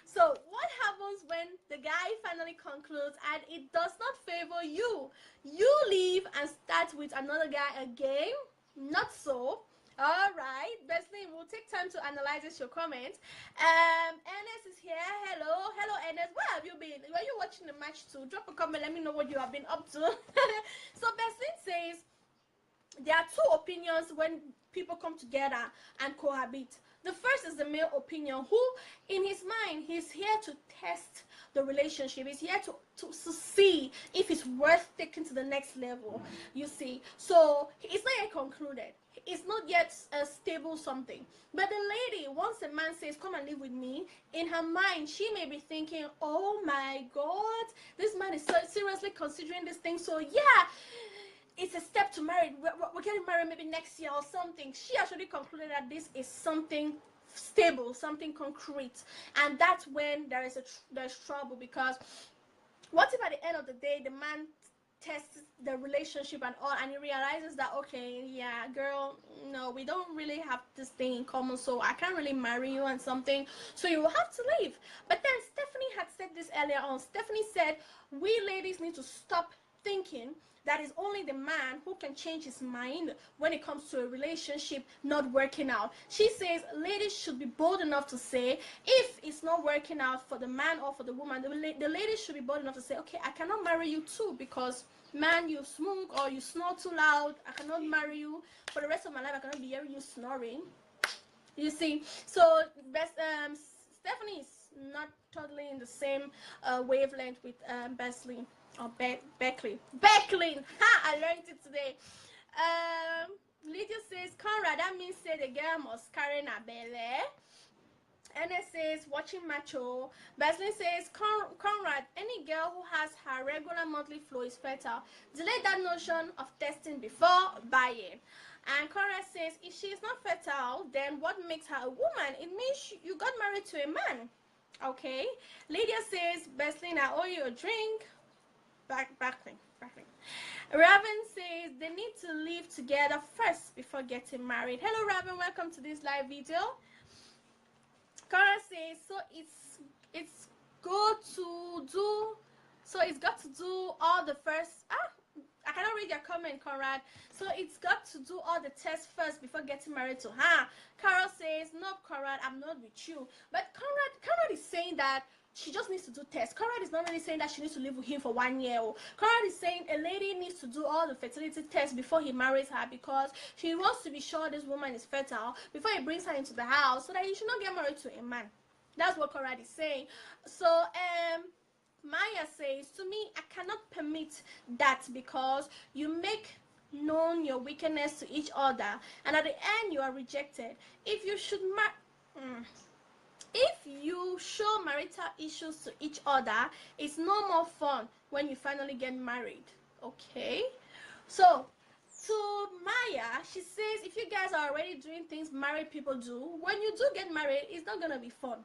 So what happens when the guy finally concludes and it does not favor you? You leave and start with another guy again? Not so. All right, Besley, we'll take time to analyze your comments. Ernest is here. Hello, Ernest. Where have you been? Were you watching the match too? Drop a comment. Let me know what you have been up to. So Besley says there are two opinions when people come together and cohabit. The first is the male opinion, who in his mind he's here to test the relationship, he's here to see if it's worth taking to the next level, you see. So it's not yet concluded, it's not yet a stable something. But the lady, once a man says come and live with me, in her mind she may be thinking, oh my god, this man is so seriously considering this thing, so yeah, it's a step to marriage. We're getting married maybe next year or something. She actually concluded that this is something stable, something concrete, and that's when there's trouble, because what if at the end of the day the man tests the relationship and all, and he realizes that okay, yeah, girl, no, we don't really have this thing in common, so I can't really marry you and something, so you will have to leave. But then Stephanie had said this earlier on. Stephanie said we ladies need to stop thinking that it's only the man who can change his mind when it comes to a relationship not working out. She says ladies should be bold enough to say, if it's not working out for the man or for the woman, the ladies should be bold enough to say, okay, I cannot marry you too, because man, you smoke or you snore too loud. I cannot marry you for the rest of my life. I cannot be hearing you snoring. You see, so Stephanie is not totally in the same wavelength with Besley or Beckley. Ha! I learned it today. Lydia says, Conrad, that means say the girl must carry a belly. Anna says, watching macho. Besley says, Conrad, any girl who has her regular monthly flow is fertile. Delay that notion of testing before buying. And Conrad says, if she is not fertile, then what makes her a woman? It means you got married to a man. Okay. Lydia says, Besley, I owe you a drink. Backling. Raven says they need to live together first before getting married. Hello, Raven. Welcome to this live video. Cara says, so it's good to do. So it's got to do all the first. I cannot read your comment, Conrad. So it's got to do all the tests first before getting married to her. Carol says, no, Conrad, I'm not with you. But Conrad is saying that she just needs to do tests. Conrad is not really saying that she needs to live with him for 1 year. Conrad is saying a lady needs to do all the fertility tests before he marries her, because he wants to be sure this woman is fertile before he brings her into the house, so that he should not get married to a man. That's what Conrad is saying. So Maya says, to me, I cannot permit that, because you make known your weakness to each other, and at the end you are rejected. If you show marital issues to each other, it's no more fun when you finally get married. Okay, so to Maya, she says, if you guys are already doing things married people do, when you do get married, it's not gonna be fun.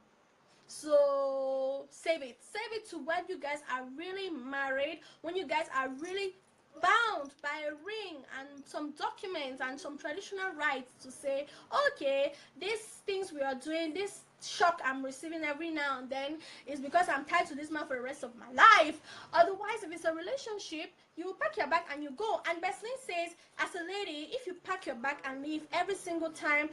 So save it to when you guys are really married, when you guys are really bound by a ring and some documents and some traditional rights to say, okay, these things we are doing, this shock I'm receiving every now and then is because I'm tied to this man for the rest of my life. Otherwise, if it's a relationship, you pack your bag and you go. And Besley says, as a lady, if you pack your bag and leave every single time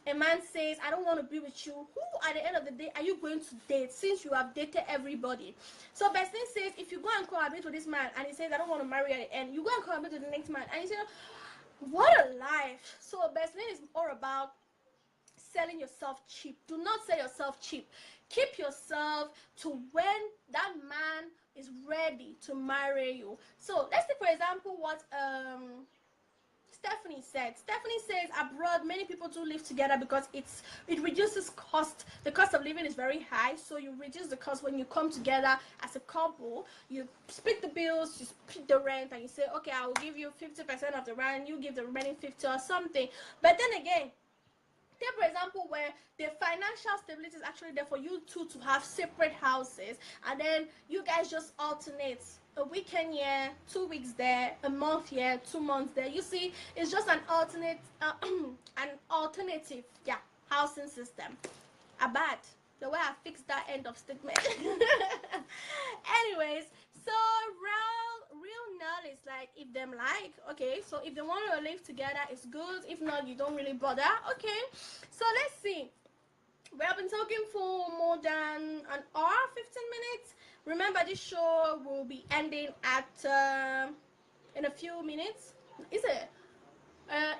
a man says, I don't want to be with you, who at the end of the day are you going to date, since you have dated everybody? So Besley says, if you go and cohabit with this man and he says, I don't want to marry you at the end, you go and cohabit with the next man and you say, what a life. So Besley is all about selling yourself cheap. Do not sell yourself cheap. Keep yourself to when that man is ready to marry you. So let's take for example what Stephanie said. Stephanie says abroad many people do live together because it reduces cost. The cost of living is very high, so you reduce the cost when you come together as a couple. You split the bills, you split the rent, and you say, okay, I will give you 50% of the rent, you give the remaining 50 or something. But then again, take for example where the financial stability is actually there for you two to have separate houses, and then you guys just alternate a weekend here, 2 weeks there, a month here, 2 months there. You see, it's just an alternative housing system. Bad the way I fixed that end of statement. Anyways, so real nut is like, if them like, okay, so if they want to live together, it's good. If not, you don't really bother. Okay, so let's see. We have been talking for more than an hour, 15 minutes. Remember, this show will be ending at in a few minutes. Is it?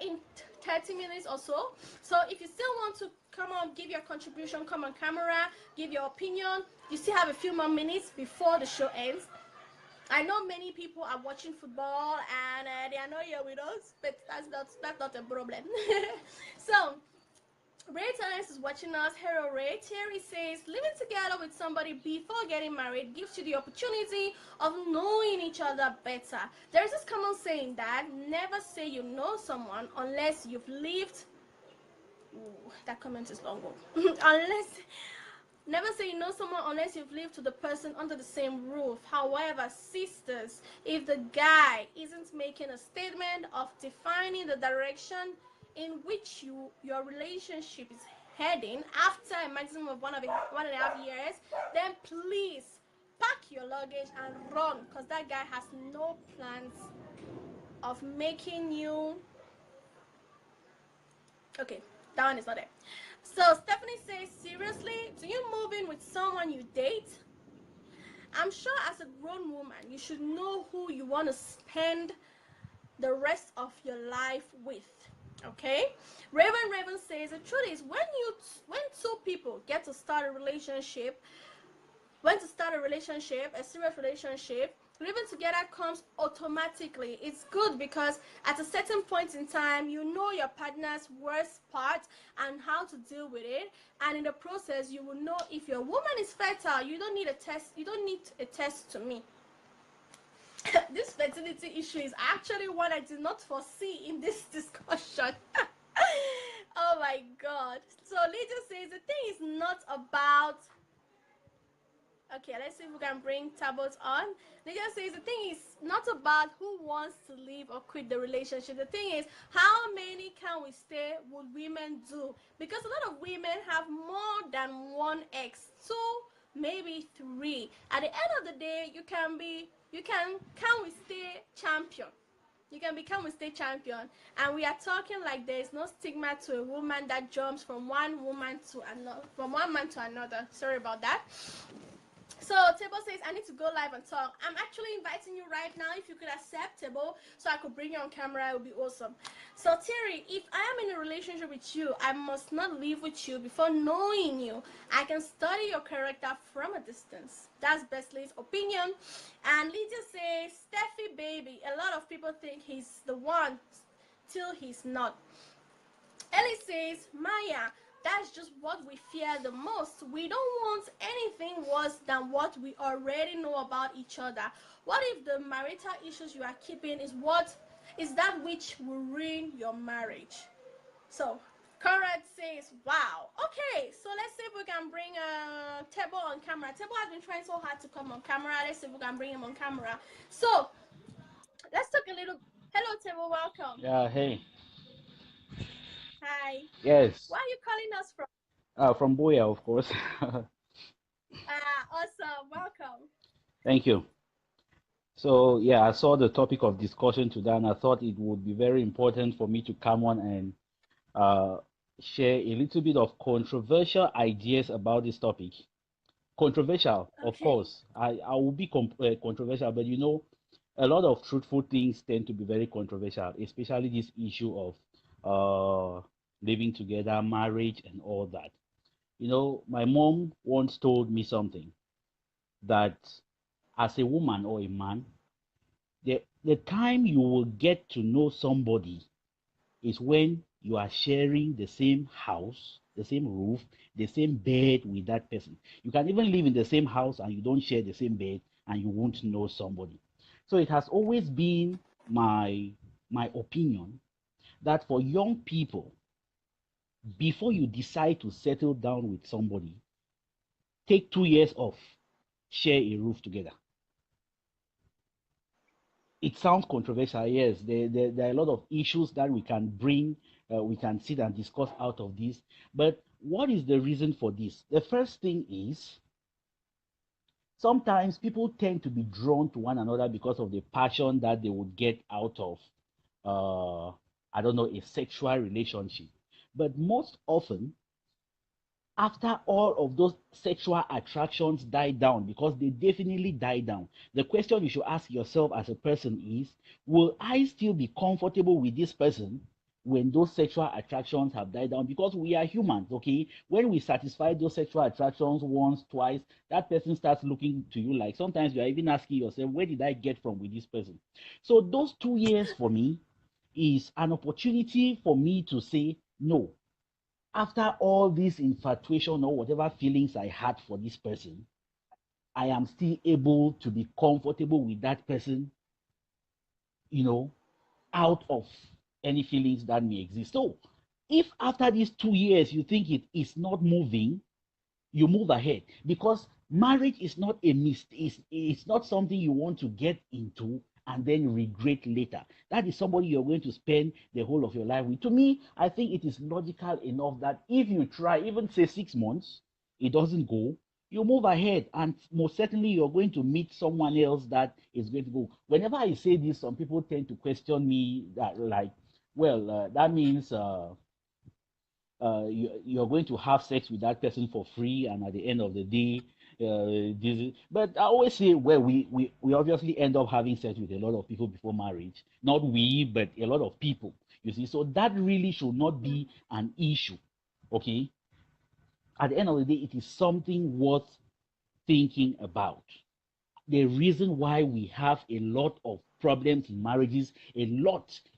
In 30 minutes or so. So if you still want to come on, give your contribution, come on camera, give your opinion, you still have a few more minutes before the show ends. I know many people are watching football and they are not here with us, but that's not a problem. So Ray Talents is watching us. Hero Ray. Terry says, living together with somebody before getting married gives you the opportunity of knowing each other better. There's this common saying that never say you know someone unless you've lived. Ooh, that comment is long. Never say you know someone unless you've lived with the person under the same roof. However, sisters, if the guy isn't making a statement of defining the direction in which your relationship is heading after a maximum of 1.5 years, then please pack your your luggage and run, because that guy has no plans of making you. Okay, that one is not there. So Stephanie says, seriously, do you move in with someone you date? I'm sure as a grown woman, you should know who you want to spend the rest of your life with. Okay, Raven says the truth is when two people get to start a relationship, a serious relationship, living together comes automatically. It's good because at a certain point in time, you know your partner's worst part and how to deal with it. And in the process, you will know if your woman is fertile. You don't need a test. You don't need a test to me. This fertility issue is actually what I did not foresee in this discussion. Oh my God. So Lydia says the thing is not about. Okay, let's see if we can bring Tabot on. Lydia says the thing is not about who wants to leave or quit the relationship. The thing is, how many can we stay would women do? Because a lot of women have more than one ex, two, maybe three. At the end of the day, can we stay champion? You can become a state champion, and we are talking like there is no stigma to a woman that jumps from one woman to another, from one man to another. Sorry about that. So Table says I need to go live and talk. I'm actually inviting you right now. If you could accept, Table, so I could bring you on camera, it would be awesome. So Terry, if I am in a relationship with you, I must not live with you before knowing you. I can study your character from a distance. That's Besley's opinion. And Lydia says, Steffi baby, a lot of people think he's the one till he's not. Ellie says, Maya, that's just what we fear the most. We don't want anything worse than what we already know about each other. What if the marital issues you are keeping is that which will ruin your marriage? So Conrad says, wow. Okay, so let's see if we can bring Tebo on camera. Tebo has been trying so hard to come on camera. Let's see if we can bring him on camera. So let's talk a little. Hello Tebo, welcome. Yeah, hey. Hi. Yes. Where are you calling us from? From Boya, of course. Awesome. Welcome. Thank you. So, yeah, I saw the topic of discussion today, and I thought it would be very important for me to come on and share a little bit of controversial ideas about this topic. Controversial, Okay. of course. I will be controversial, but you know, a lot of truthful things tend to be very controversial, especially this issue of living together, marriage, and all that. You know, my mom once told me something that as a woman or a man, the time you will get to know somebody is when you are sharing the same house, the same roof, the same bed with that person. You can even live in the same house and you don't share the same bed and you won't know somebody. So it has always been my opinion that for young people, before you decide to settle down with somebody, take 2 years off, share a roof together. It sounds controversial, yes. There are a lot of issues that we can bring, we can sit and discuss out of this. But what is the reason for this? The first thing is sometimes people tend to be drawn to one another because of the passion that they would get out of, I don't know, a sexual relationship. But most often, after all of those sexual attractions die down, because they definitely die down, the question you should ask yourself as a person is, will I still be comfortable with this person when those sexual attractions have died down? Because we are humans, okay? When we satisfy those sexual attractions once, twice, that person starts looking to you like sometimes you are even asking yourself, where did I get from with this person? So those 2 years for me is an opportunity for me to say no. After all this infatuation or whatever feelings I had for this person, I am still able to be comfortable with that person, you know, out of any feelings that may exist. So if after these 2 years you think it is not moving, you move ahead, because marriage is not a mistake. It's not something you want to get into and then regret later. That is somebody you're going to spend the whole of your life with. To me, I think it is logical enough that if you try, even say 6 months, it doesn't go, you move ahead, and most certainly you're going to meet someone else that is going to go. Whenever I say this, some people tend to question me that, like, well, that means you're going to have sex with that person for free, and at the end of the day, but I always say, well, we obviously end up having sex with a lot of people before marriage. Not we, but a lot of people. You see, so that really should not be an issue. Okay. At the end of the day, it is something worth thinking about. The reason why we have a lot of problems in marriages, a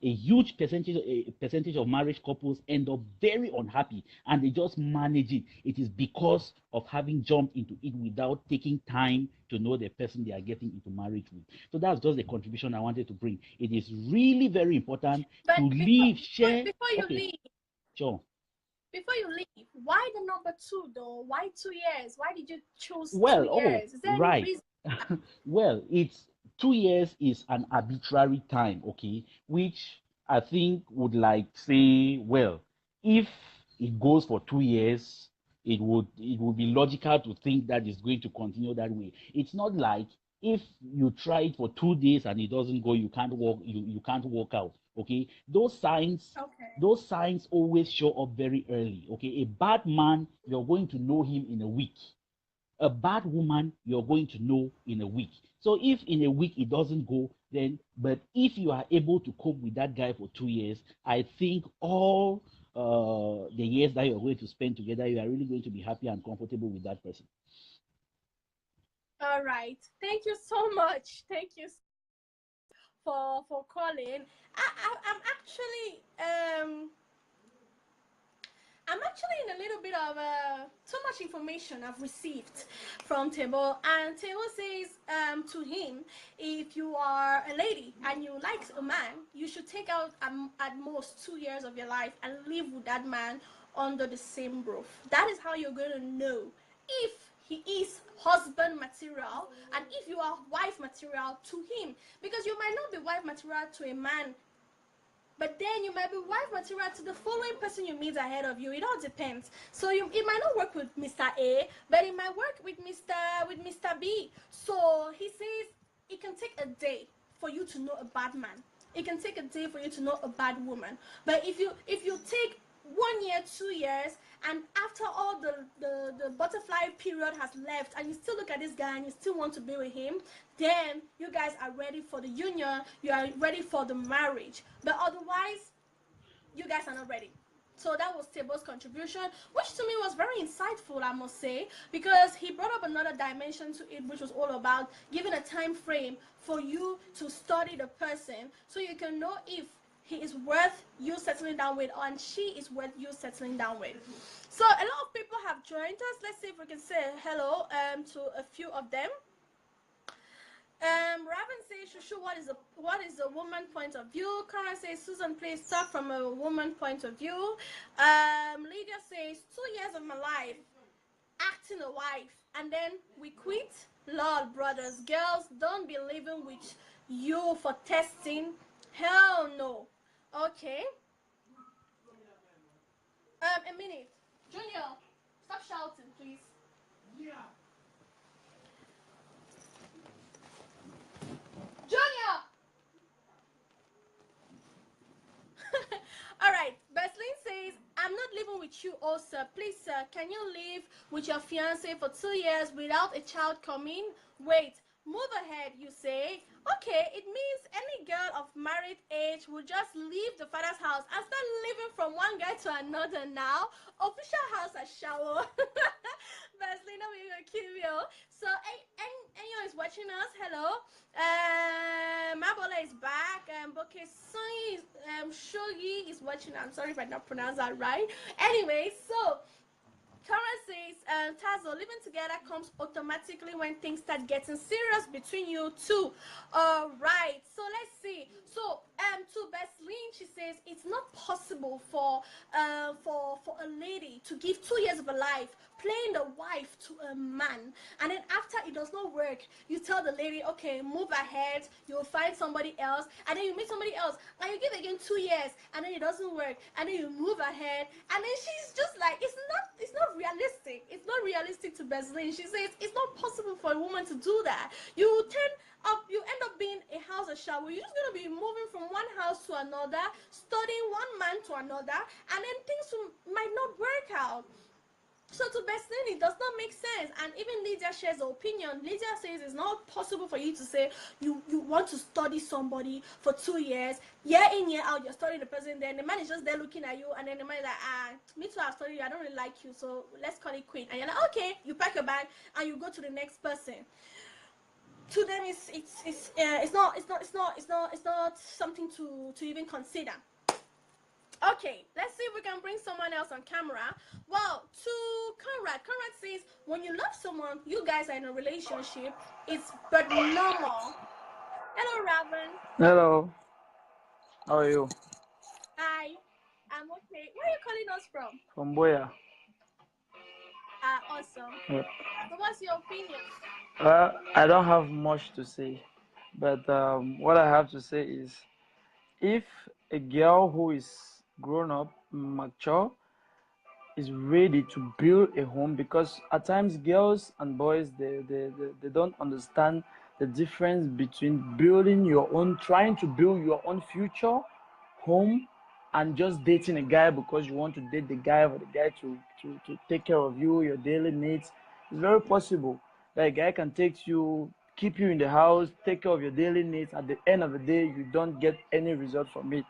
huge percentage of marriage couples end up very unhappy, and they just manage it. It is because of having jumped into it without taking time to know the person they are getting into marriage with. So that's just the contribution I wanted to bring. It is really very important to leave, share. Before you Okay, leave, sure. before you leave, why the number 2 though? Why 2 years? Why did you choose Well, 2 years? Is there any right. reason? Well, it's 2 years is an arbitrary time, okay, which I think would like say, well, if it goes for 2 years, it would be logical to think that it's going to continue that way. It's not like if you try it for 2 days and it doesn't go, you can't walk out. Okay. Okay. Those signs always show up very early. Okay. A bad man, you're going to know him in a week. A bad woman, you're going to know in a week. So if in a week it doesn't go, then, but if you are able to cope with that guy for 2 years, I think all the years that you're going to spend together, you are really going to be happy and comfortable with that person. All right. Thank you so much. Thank you for calling. I'm actually in a little bit of too much information I've received from Table, and Table says to him, if you are a lady and you like a man, you should take out at most 2 years of your life and live with that man under the same roof. That is how you're going to know if he is husband material and if you are wife material to him, because you might not be wife material to a man, but then you might be wife material to the following person you meet ahead of you. It all depends. So it might not work with Mr. A, but it might work with Mr. B. So he says it can take a day for you to know a bad man. It can take a day for you to know a bad woman. But if you take 1 year, 2 years, and after all the butterfly period has left, and you still look at this guy and you still want to be with him, then you guys are ready for the union, you are ready for the marriage. But otherwise, you guys are not ready. So that was Table's contribution, which to me was very insightful, I must say, because he brought up another dimension to it, which was all about giving a time frame for you to study the person so you can know if he is worth you settling down with, and she is worth you settling down with. So a lot of people have joined us. Let's see if we can say hello to a few of them. Robin says, Shushu, what is a woman point of view? Karen says, Susan, please talk from a woman point of view. Lydia says, 2 years of my life acting a wife and then we quit. Lord, brothers, girls, don't be living with you for testing. Hell no. Okay. A minute. Junior, stop shouting, please. Yeah. Junior! All right. Berslin says, I'm not living with you, oh sir. Please, sir, can you live with your fiance for 2 years without a child coming? Wait, move ahead, you say. Okay, it means any girl of married age will just leave the father's house and start living from one guy to another now. Official house at shower. Berslin, I'm going to kill you. So, anyone is watching us, hello. Mabola is back. Okay, Sunny Shogi is watching. I'm sorry if I don't pronounce that right. Anyway, so Kara says, Tazo, living together comes automatically when things start getting serious between you two. All right, so let's see. So, to Beslin, she says it's not possible for a lady to give 2 years of her life playing the wife to a man, and then after it does not work, you tell the lady, okay, move ahead, you'll find somebody else, and then you meet somebody else, and you give again 2 years, and then it doesn't work, and then you move ahead, and then she's just like, it's not realistic. It's not realistic to Bezlin. She says it's not possible for a woman to do that. You end up being a house of shower. You're just gonna be moving from one house to another, studying one man to another, and then things might not work out. So to Bestine, it does not make sense. And even Lydia shares the opinion. Lydia says it's not possible for you to say you want to study somebody for 2 years, year in, year out, you're studying the person, then the man is just there looking at you, and then the man is like, me too, I've studied you, I don't really like you, so let's call it quit. And you're like, okay, you pack your bag and you go to the next person. To them, it's not something to even consider. Okay, let's see if we can bring someone else on camera. Well, to Conrad says, when you love someone, you guys are in a relationship, it's but normal. Hello, Raven. Hello. How are you? Hi. I'm okay. Where are you calling us from? From Boya. Awesome. Yep. So what's your opinion? I don't have much to say, but what I have to say is, if a girl who is grown up, mature, is ready to build a home, because at times girls and boys, they don't understand the difference between building your own, trying to build your own future home, and just dating a guy because you want to date the guy, for the guy to take care of you, your daily needs. It's very possible that a guy can take you, keep you in the house, take care of your daily needs. At the end of the day, you don't get any result from it.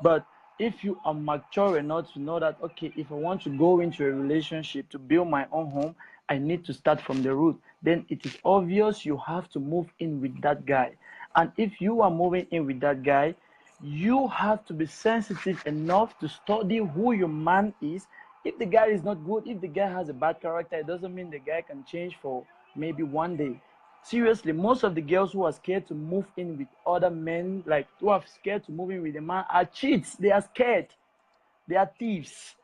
But if you are mature enough to know that, okay, if I want to go into a relationship to build my own home, I need to start from the root, then it is obvious you have to move in with that guy. And if you are moving in with that guy, you have to be sensitive enough to study who your man is. If the guy is not good, if the guy has a bad character, it doesn't mean the guy can change for maybe one day. Seriously, most of the girls who are scared to move in with other men, like who are scared to move in with a man, are cheats. They are scared. They are thieves.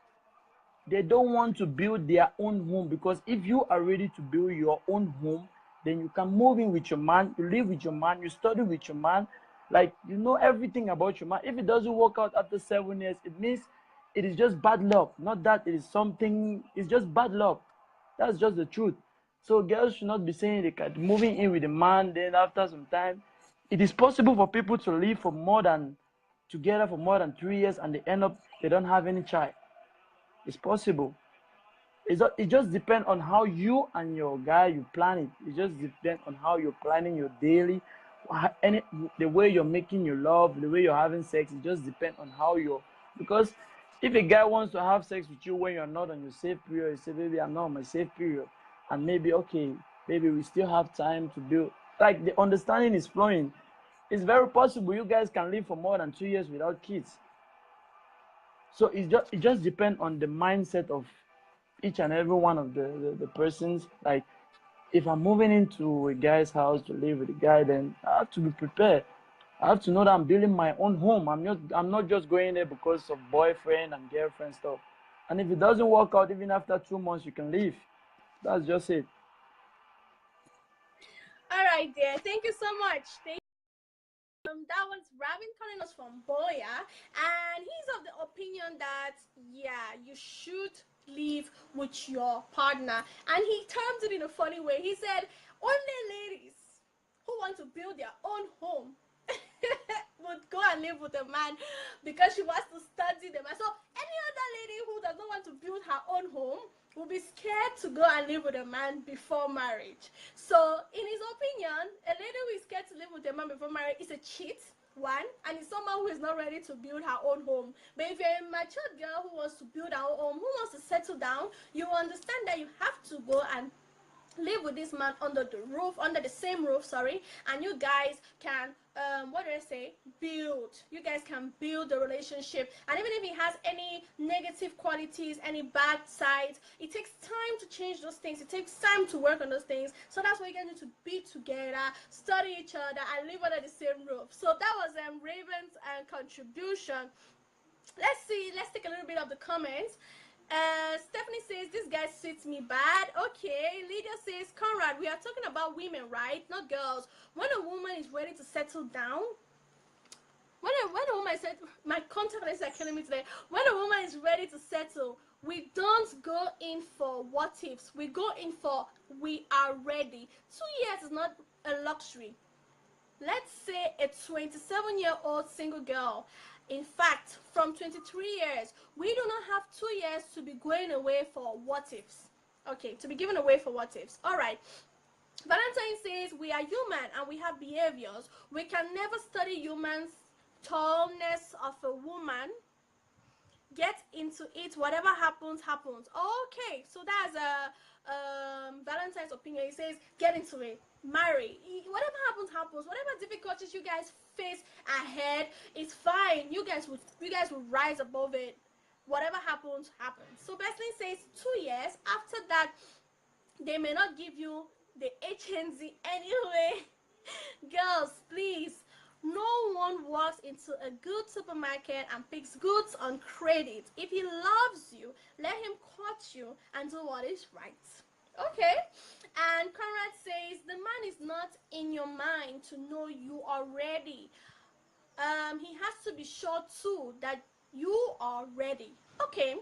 They don't want to build their own home, because if you are ready to build your own home, then you can move in with your man, you live with your man, you study with your man, like you know everything about your man. If it doesn't work out after 7 years, it means it is just bad luck. Not that it is something, it's just bad luck. That's just the truth. So girls should not be saying they can moving in with a man, then after some time, it is possible for people to live for more than together for more than 3 years, and they end up they don't have any child. It's possible. It just depends on how you and your guy you plan it. It just depends on how you're planning your daily, any the way you're making your love, the way you're having sex. It just depends on how you're, because if a guy wants to have sex with you when you're not on your safe period, you say, baby, I'm not on my safe period, and maybe okay, maybe we still have time to build. Like the understanding is flowing. It's very possible you guys can live for more than 2 years without kids. So it just depends on the mindset of each and every one of the persons. Like if I'm moving into a guy's house to live with a guy, then I have to be prepared. I have to know that I'm building my own home. I'm not just going there because of boyfriend and girlfriend stuff. And if it doesn't work out, even after 2 months, you can leave. That's just it. All right, dear. Thank you so much. That was Raven calling us from Boya, and he's of the opinion that yeah, you should live with your partner, and he termed it in a funny way. He said only ladies who want to build their own home would go and live with a man because she wants to study them. And so any other lady who does not want to build her own home will be scared to go and live with a man before marriage. So in his opinion, a lady who is scared to live with a man before marriage is a cheat, one, and is someone who is not ready to build her own home. But if you're a mature girl who wants to build her own home, who wants to settle down, you understand that you have to go and live with this man under the same roof, sorry, and you guys can build. You guys can build the relationship, and even if he has any negative qualities, any bad sides, it takes time to change those things. It takes time to work on those things. So that's why you guys need to be together, study each other, and live under the same roof. So that was Raven's contribution. Let's take a little bit of the comments. Stephanie says this guy suits me bad. Okay. Lydia says, Conrad, we are talking about women, right? Not girls. When a woman is ready to settle down, when a woman said, my contact is killing me today. When a woman is ready to settle, we don't go in for what ifs. We go in for we are ready. 2 years is not a luxury. Let's say a 27-year-old single girl. In fact, from 23 years, we do not have 2 years to be going away for what ifs. Okay, to be given away for what ifs. All right. Valentine says we are human and we have behaviors. We can never study humans tallness of a woman. Get into it. Whatever happens, happens. Okay, so that's a Valentine's opinion. He says get into it. Marry. Whatever happens, happens. Whatever difficulties you guys face ahead, it's fine. You guys will rise above it. Whatever happens, happens. So Besley says 2 years. After that, they may not give you the HNZ anyway. Girls, please. No one walks into a good supermarket and picks goods on credit. If he loves you, let him court you and do what is right. Okay? And Conrad says the man is not in your mind to know you are ready. He has to be sure too that you are ready. Okay.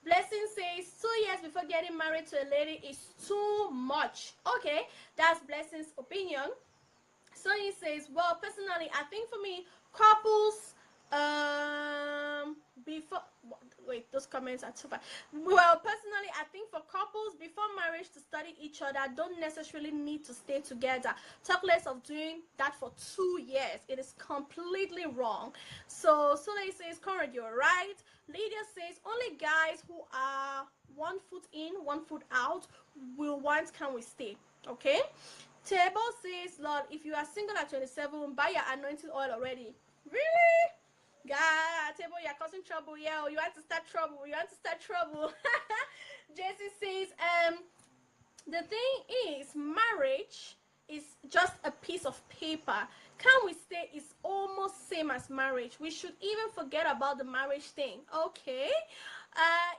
Blessing says 2 years before getting married to a lady is too much. Okay, that's Blessing's opinion. Sonny says, well, personally, I think for me, couples, before, wait, those comments are too bad. Well, personally, I think for couples, before marriage to study each other, don't necessarily need to stay together. Talk less of doing that for 2 years. It is completely wrong. So, Soleil says, Conrad, you're right. Lydia says, only guys who are 1 foot in, 1 foot out will want, can we stay? Okay? Table says, Lord, if you are single at 27, buy your anointing oil already. Really? God, Table, you're causing trouble. Yeah, you want to start trouble. You want to start trouble. Jesse says, the thing is, marriage is just a piece of paper. Can we stay is almost same as marriage. We should even forget about the marriage thing. Okay?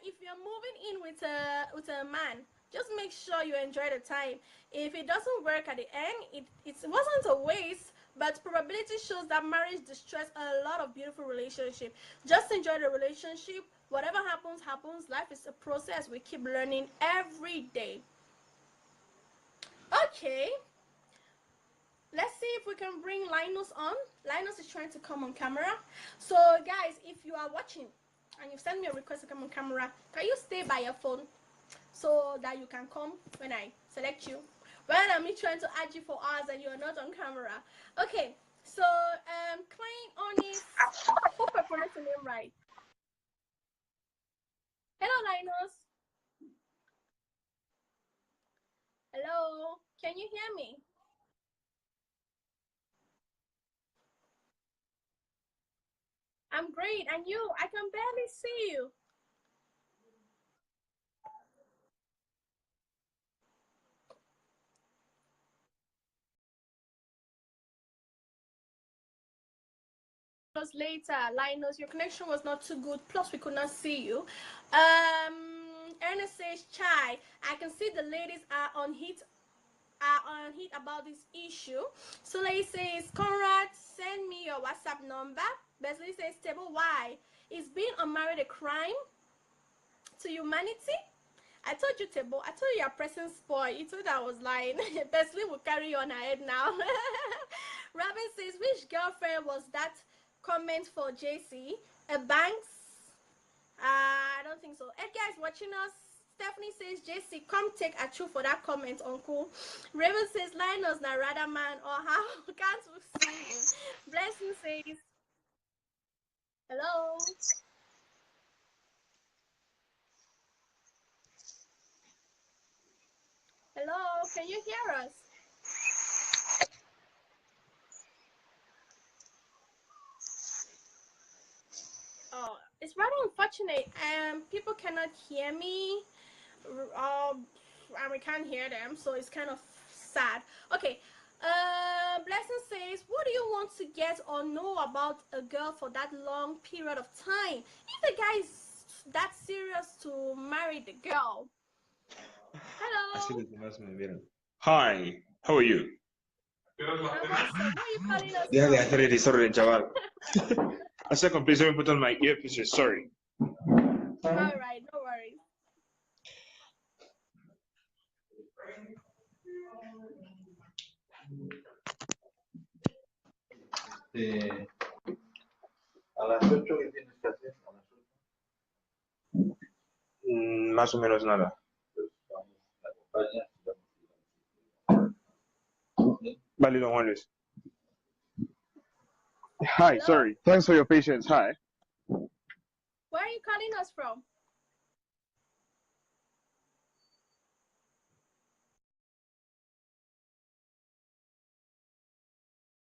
If you're moving in with a man, just make sure you enjoy the time. If it doesn't work at the end, it wasn't a waste, but probability shows that marriage destroys a lot of beautiful relationships. Just enjoy the relationship. Whatever happens, happens. Life is a process. We keep learning every day. Okay. Let's see if we can bring Linus on. Linus is trying to come on camera. So, guys, if you are watching and you send me a request to come on camera, can you stay by your phone so that you can come when I select you? Rather than me trying to add you for hours and you're not on camera. Okay, so Klein Onis, I hope I pronounced the name right. Hello, Linus. Hello, can you hear me? I'm great, and you? I can barely see you. Later, Linus, your connection was not too good, plus we could not see you. Ernest says, Chai, I can see the ladies are on heat about this issue. Soleil says, Conrad, send me your WhatsApp number. Besley says, Table, why? Is being unmarried a crime to humanity? I told you, Table. I told you you're pressing spoil. You told I was lying. Besley will carry you on her head now. Robin says, which girlfriend was that comment for JC? A Banks? I don't think so. Edgar is watching us. Stephanie says, JC, come take a chew for that comment, uncle. Raven says, Linus Narada man, or how can't we see you? Blessing says, hello. Hello, can you hear us? Oh, it's rather unfortunate. People cannot hear me. And we can't hear them, so it's kind of sad. Okay. Blessing says, what do you want to get or know about a girl for that long period of time? If the guy is that serious to marry the girl. Hello. Hi, how are you? I'm awesome. Where are you calling us Yeah, from? sorry, sorry, chaval. A second, please let me put on my earpieces. Sorry. All right, no worries. A las 8 que tienes que hacer. Más o menos nada. Vale, don Juan Luis. Hi, Hello. sorry. Thanks for your patience. Hi. Where are you calling us from?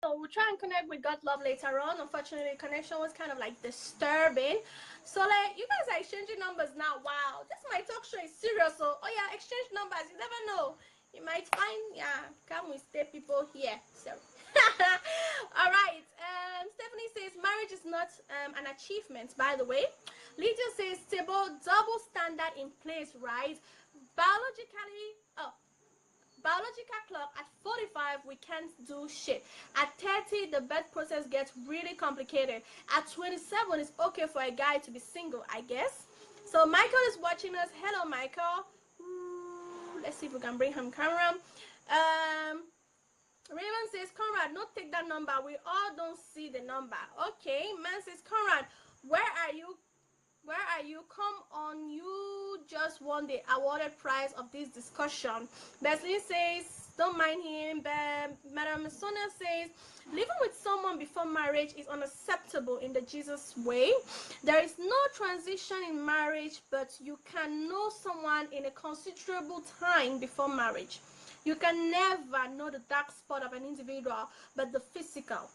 So we'll try and connect with God Love later on. Unfortunately, the connection was kind of like disturbing. So like you guys are exchanging numbers now. Wow, this my talk show is serious. So oh yeah, exchange numbers. You never know. You might find come with stay people here. So all right. Stephanie says marriage is not an achievement. By the way, Lydia says stable double standard in place, right? Biologically, biological clock at 45 we can't do shit. At 30 the birth process gets really complicated. At 27 it's okay for a guy to be single, I guess. So Michael is watching us. Hello Michael. Let's see if we can bring him camera. Raymond says, Conrad, not take that number, we all don't see the number. Okay. Man says, Conrad, where are you? Where are you? Come on, you just won the awarded prize of this discussion. Besley says, don't mind him. Madam Sonia says, living with someone before marriage is unacceptable in the Jesus way. There is no transition in marriage, but you can know someone in a considerable time before marriage. You can never know the dark spot of an individual, but the physical.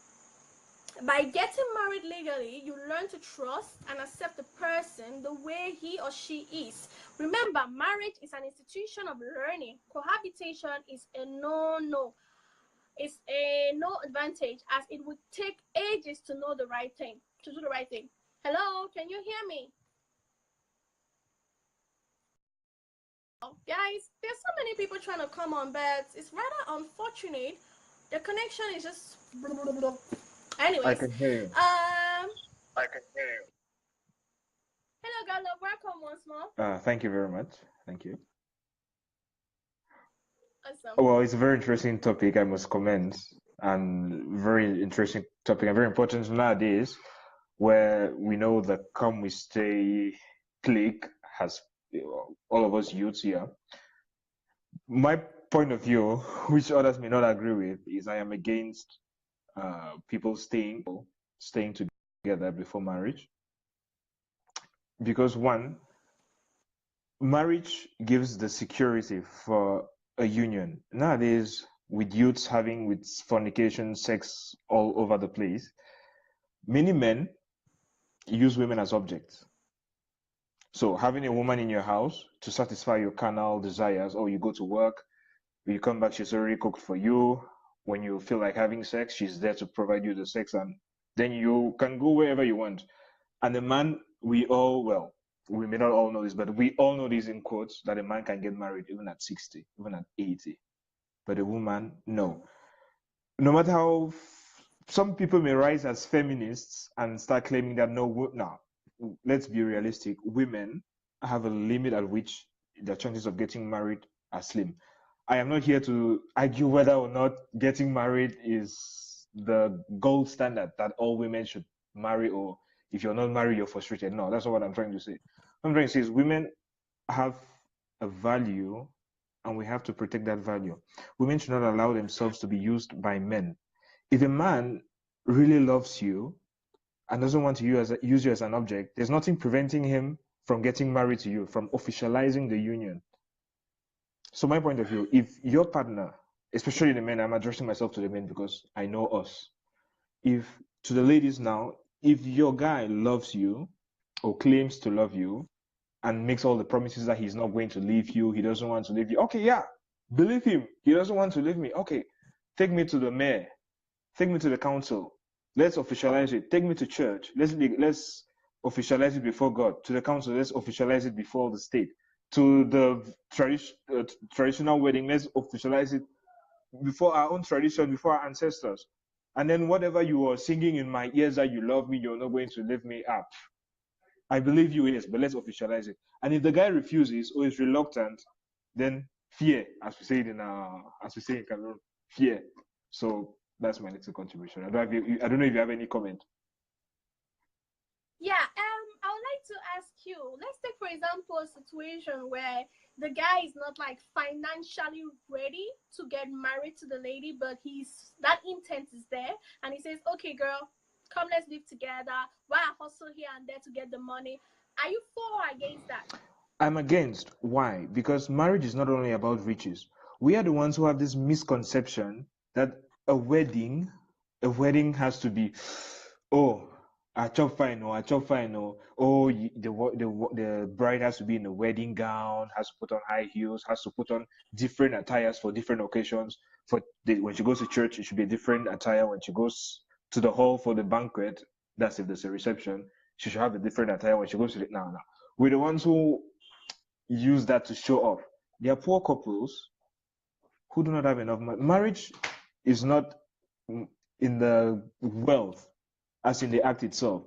By getting married legally, you learn to trust and accept the person the way he or she is. Remember, marriage is an institution of learning. Cohabitation is a no-no. It's a no advantage, as it would take ages to know the right thing, to do the right thing. Hello, can you hear me? Guys, there's so many people trying to come on, but it's rather unfortunate. The connection is just anyways. I can hear you. I can hear you. Hello, Gala. Welcome once more. Thank you very much. Thank you. Awesome. Well, it's a very interesting topic, I must comment, and very interesting topic and very important nowadays, where we know the come we stay clique has all of us youths here. My point of view, which others may not agree with, is I am against people staying together before marriage, because one, marriage gives the security for a union. Nowadays, with youths having with fornication, sex all over the place, many men use women as objects. So having a woman in your house to satisfy your carnal desires, or you go to work, when you come back, she's already cooked for you. When you feel like having sex, she's there to provide you the sex, and then you can go wherever you want. And the man, we may not all know this, but we all know this in quotes, that a man can get married even at 60, even at 80. But a woman, no. No matter how some people may rise as feminists and start claiming that no, let's be realistic. Women have a limit at which their chances of getting married are slim. I am not here to argue whether or not getting married is the gold standard that all women should marry, or if you're not married, you're frustrated. No, that's not what I'm trying to say. What I'm trying to say is women have a value, and we have to protect that value. Women should not allow themselves to be used by men. If a man really loves you and doesn't want to use you as an object, there's nothing preventing him from getting married to you, from officializing the union. So my point of view, if your partner, especially the men, I'm addressing myself to the men because I know us. If to the ladies now, if your guy loves you or claims to love you and makes all the promises that he's not going to leave you, he doesn't want to leave you. Okay, yeah, believe him. He doesn't want to leave me. Okay, take me to the mayor. Take me to the council. Let's officialize it. Take me to church. Let's officialize it before God. To the council, let's officialize it before the state. To the traditional wedding, let's officialize it before our own tradition, before our ancestors. And then whatever you are singing in my ears that you love me, you're not going to lift me up. I believe you is, but let's officialize it. And if the guy refuses or is reluctant, then fear, as we say in Cameroon, fear. So that's my little contribution. I don't know if you have any comment. Yeah, I would like to ask you, let's take for example a situation where the guy is not like financially ready to get married to the lady, but that intent is there, and he says, okay girl, come, let's live together while I hustle here and there to get the money. Are you for or against that? I'm against. Why? Because marriage is not only about riches. We are the ones who have this misconception that a wedding has to be, oh, I chop fine, or I chop fine, or oh, the bride has to be in a wedding gown, has to put on high heels, has to put on different attires for different occasions. When she goes to church, it should be a different attire. When she goes to the hall for the banquet, that's if there's a reception, she should have a different attire when she goes to the now. We're the ones who use that to show off. There are poor couples who do not have enough money. Marriage is not in the wealth as in the act itself.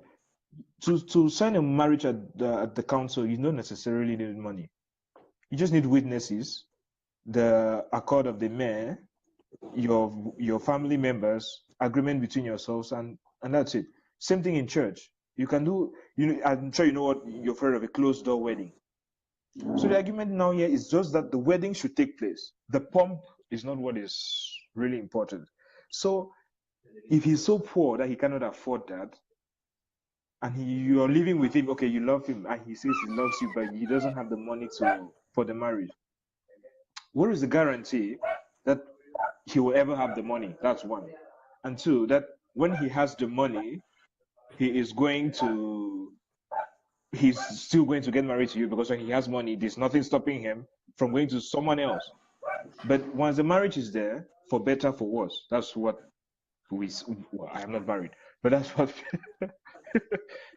To sign a marriage at the council, you don't necessarily need money. You just need witnesses, the accord of the mayor, your family members, agreement between yourselves, and that's it. Same thing in church. You can do. I'm sure you know what you've heard of a closed door wedding. So the argument now here is just that the wedding should take place. The pomp is not what is really important. So if he's so poor that he cannot afford that, and you're living with him, okay, you love him, and he says he loves you, but he doesn't have the money for the marriage. What is the guarantee that he will ever have the money? That's one. And two, that when he has the money, he's still going to get married to you, because when he has money, there's nothing stopping him from going to someone else. But once the marriage is there, for better, for worse, that's what I am not married, but that's what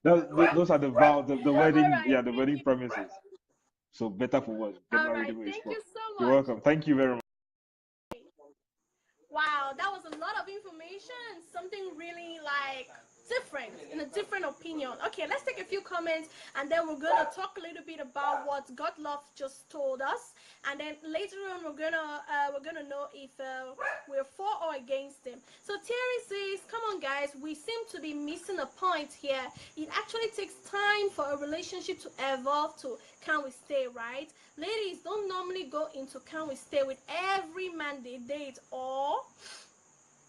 those are the vows, the wedding, Right, the wedding promises. So better for worse, get married even thank you so You're much. welcome. Thank you very much. Wow, that was a lot of information. Something really like different, in a different opinion. Okay, let's take a few comments and then we're gonna talk a little bit about what Godlove just told us, and then later on we're gonna know if we're for or against him. So Terry says, "Come on, guys, we seem to be missing a point here. It actually takes time for a relationship to evolve to can we stay, right? Ladies don't normally go into can we stay with every man they date, or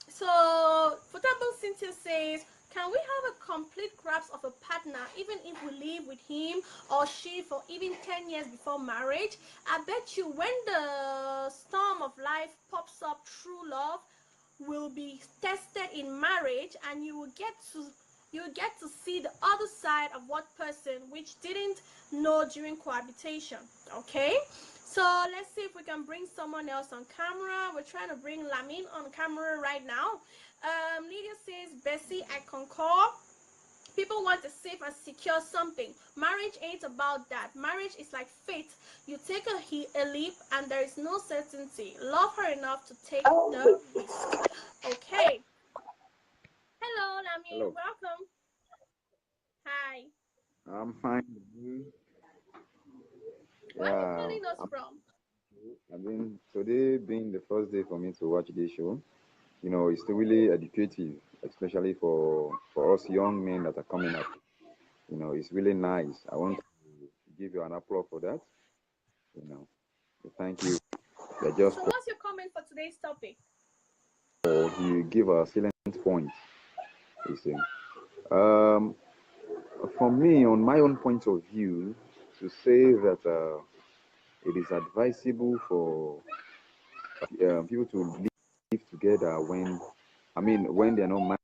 so, for example, Cynthia says, can we have a complete grasp of a partner even if we live with him or she for even 10 years before marriage? I bet you when the storm of life pops up, true love will be tested in marriage, and you will get to see the other side of what person which didn't know during cohabitation. Okay, so let's see if we can bring someone else on camera. We're trying to bring Lamin on camera right now. Lydia says, Bessie, I concur. People want a safe and secure something. Marriage ain't about that. Marriage is like faith. You take a leap and there is no certainty. Love her enough to take the risk. Okay. Hello, Lamin. Hello, Welcome. Hi. I'm fine. Where are you Yeah, calling us from? I've been today being the first day for me to watch this show. It's really educative, especially for us young men that are coming up. It's really nice. I want Yeah. to give you an applause for that. You know, thank you. You're just So what's your comment for today's topic? you give a salient point. You see, um, for me, on my own point of view, to say that it is advisable for people to live together when they're not married.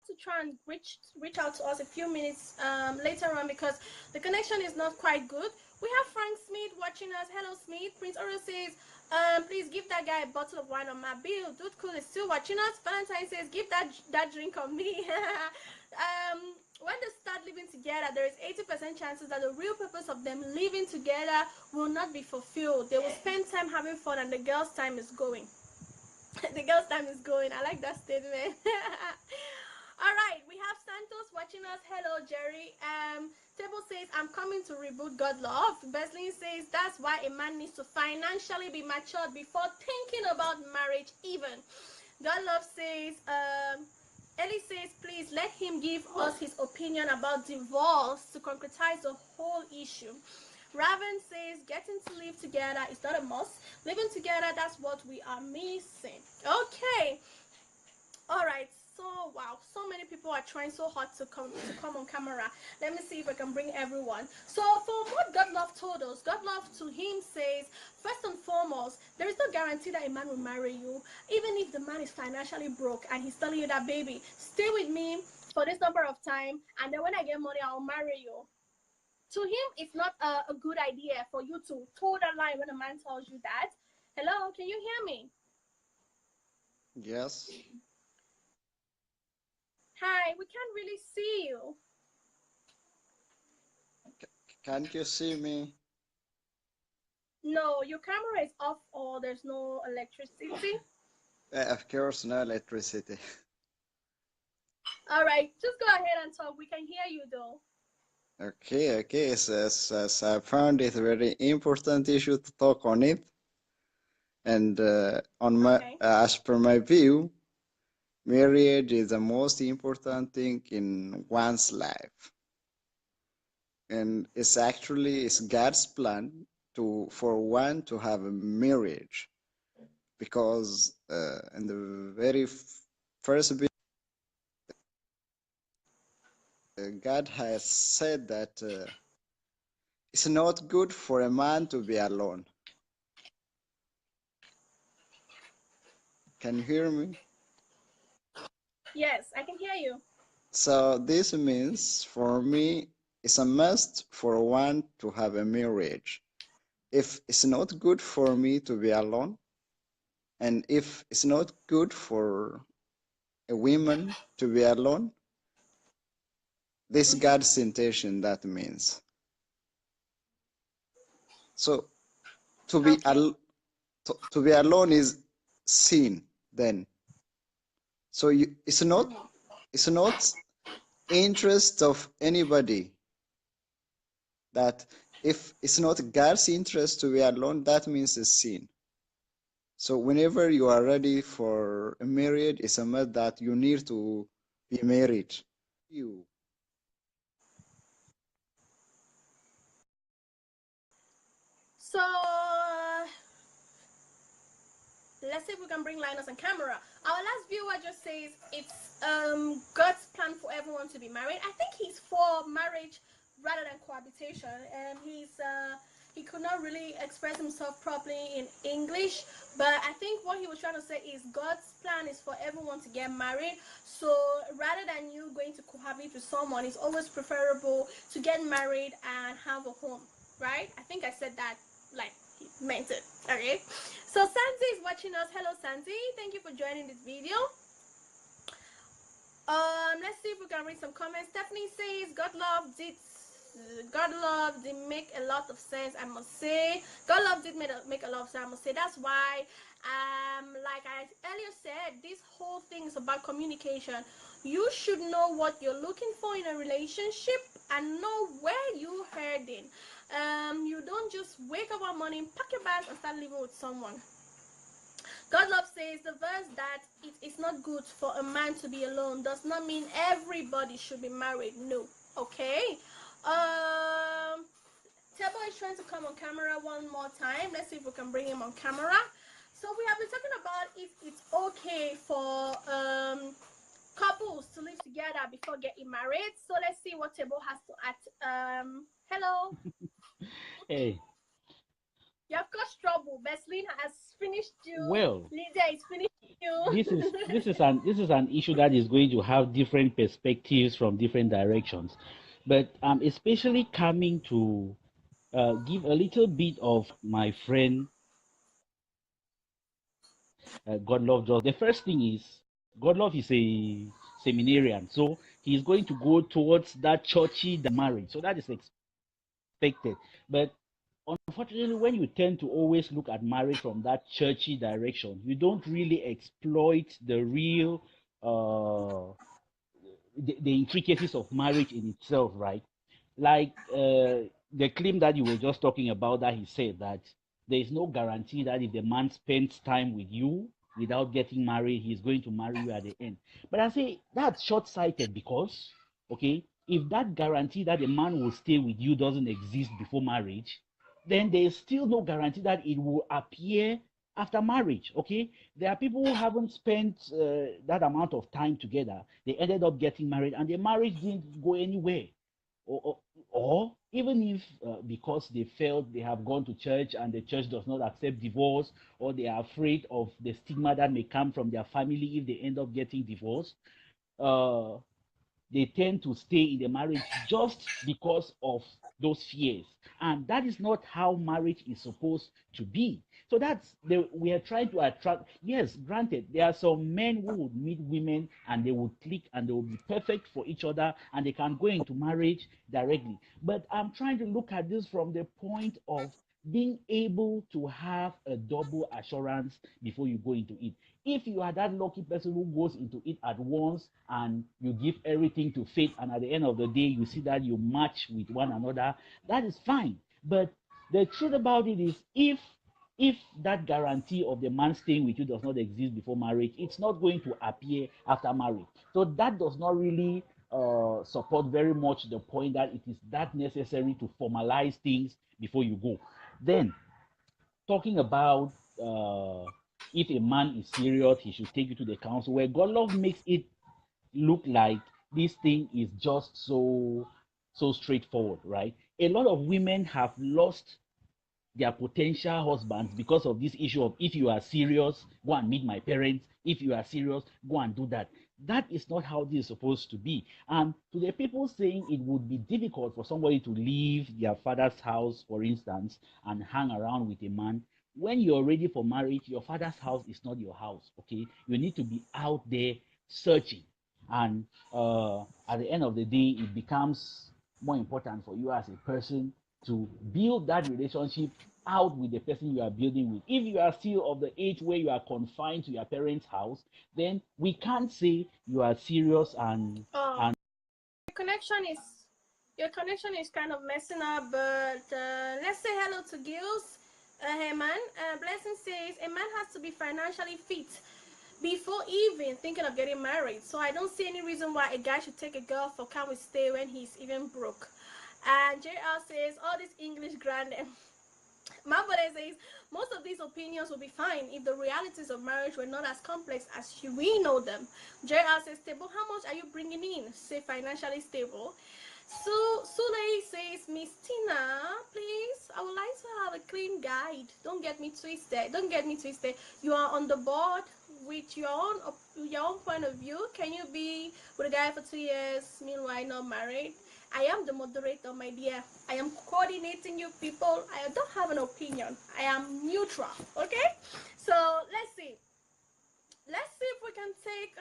To to try and reach out to us a few minutes later on because the connection is not quite good. We have Frank Smith watching us. Hello, Smith. Prince Oro says, please give that guy a bottle of wine on my bill. Dude Cool is still watching us. Valentine says, give that drink on me. When they start living together, there is 80% chances that the real purpose of them living together will not be fulfilled. They will spend time having fun and the girl's time is going. The girl's time is going. I like that statement. All right, we have Santos watching us. Hello, Jerry. Table says, I'm coming to reboot God Love. Beslin says, that's why a man needs to financially be matured before thinking about marriage even. God Love says, Ellie says, please let him give us his opinion about divorce to concretize the whole issue. Raven says, getting to live together is not a must. Living together, that's what we are missing. Okay. All right. So, wow. So many people are trying so hard to come on camera. Let me see if I can bring everyone. So, from what God Love told us, God Love to him says, first and foremost, there is no guarantee that a man will marry you. Even if the man is financially broke and he's telling you that, baby, stay with me for this number of time, and then when I get money, I'll marry you. To him, it's not a good idea for you to toe that line when a man tells you that. Hello, can you hear me? Yes. Hi, we can't really see you. Can't you see me? No, your camera is off or there's no electricity. Of course, no electricity. All right, just go ahead and talk. We can hear you though. Okay. So I found it a very important issue to talk on it. And as per my view, marriage is the most important thing in one's life. And it's God's plan for one to have a marriage. Because in the very first God has said that it's not good for a man to be alone. Can you hear me? Yes, I can hear you. So this means for me, it's a must for one to have a marriage. If it's not good for me to be alone, and if it's not good for a woman to be alone, this God's intention, that means. So to be to be alone is sin then. So it's not interest of anybody that if it's not God's interest to be alone, that means it's sin. So whenever you are ready for a marriage, it's a matter that you need to be married. So let's see if we can bring Linus on camera. Our last viewer just says it's God's plan for everyone to be married. I think he's for marriage rather than cohabitation, and he could not really express himself properly in English, but I think what he was trying to say is God's plan is for everyone to get married. So rather than you going to cohabit with someone, it's always preferable to get married and have a home, right? I think I said that like he meant it. Okay, so Santi is watching us. Hello Santi, thank you for joining this video. Let's see if we can read some comments. Stephanie says God love did make a lot of sense, I must say. God love did make a lot of sense, I must say. That's why like I earlier said, this whole thing is about communication. You should know what you're looking for in a relationship and know where you're heading. You don't just wake up one morning, pack your bags and start living with someone. God love says the verse that it is not good for a man to be alone does not mean everybody should be married. No. Okay. Tebo is trying to come on camera one more time. Let's see if we can bring him on camera. So we have been talking about if it's okay for couples to live together before getting married. So let's see what Tebo has to add. Hello. Hey, You have caused trouble. Beslin has finished you. Well, Lydia is finishing you. this is an issue that is going to have different perspectives from different directions, but I'm especially coming to give a little bit of my friend Godlove. Just the first thing is Godlove is a seminarian, so he's going to go towards that churchy marriage. So that is expected. But unfortunately, when you tend to always look at marriage from that churchy direction, you don't really exploit the real the intricacies of marriage in itself, right? Like the claim that you were just talking about, that he said that there is no guarantee that if the man spends time with you without getting married, he's going to marry you at the end. But I say that's short-sighted because, okay, if that guarantee that a man will stay with you doesn't exist before marriage, then there is still no guarantee that it will appear after marriage. Okay, there are people who haven't spent that amount of time together. They ended up getting married, and the marriage didn't go anywhere. Or even if because they felt they have gone to church and the church does not accept divorce, or they are afraid of the stigma that may come from their family if they end up getting divorced, uh, they tend to stay in the marriage just because of those fears. And that is not how marriage is supposed to be. So we are trying to attract. Yes, granted, there are some men who would meet women and they would click and they will be perfect for each other and they can go into marriage directly. But I'm trying to look at this from the point of being able to have a double assurance before you go into it. If you are that lucky person who goes into it at once and you give everything to faith, and at the end of the day you see that you match with one another, that is fine. But the truth about it is, if that guarantee of the man staying with you does not exist before marriage, it's not going to appear after marriage. So that does not really support very much the point that it is that necessary to formalize things before you go. Then, talking about if a man is serious, he should take you to the council, where God love makes it look like this thing is just so straightforward, right? A lot of women have lost their potential husbands because of this issue of, if you are serious, go and meet my parents. If you are serious, go and do that. That is not how this is supposed to be. And to the people saying it would be difficult for somebody to leave their father's house, for instance, and hang around with a man, when you're ready for marriage, your father's house is not your house, okay? You need to be out there searching. And at the end of the day, it becomes more important for you as a person to build that relationship out with the person you are building with. If you are still of the age where you are confined to your parents' house, then we can't say you are serious and connection is your connection is kind of messing up, but let's say hello to Gills. Hey man, Blessing says a man has to be financially fit before even thinking of getting married. So I don't see any reason why a guy should take a girl for can we stay when he's even broke. And JR says all this English grand. My brother says most of these opinions will be fine if the realities of marriage were not as complex as we know them. JR says stable. How much are you bringing in? Say financially stable. So Sule says, Miss Tina, please, I would like to have a clean guide. Don't get me twisted. Don't get me twisted. You are on the board with your own point of view. Can you be with a guy for 2 years, meanwhile not married? I am the moderator, my dear. I am coordinating you people. I don't have an opinion. I am neutral. Okay? So let's see. Let's see if we can take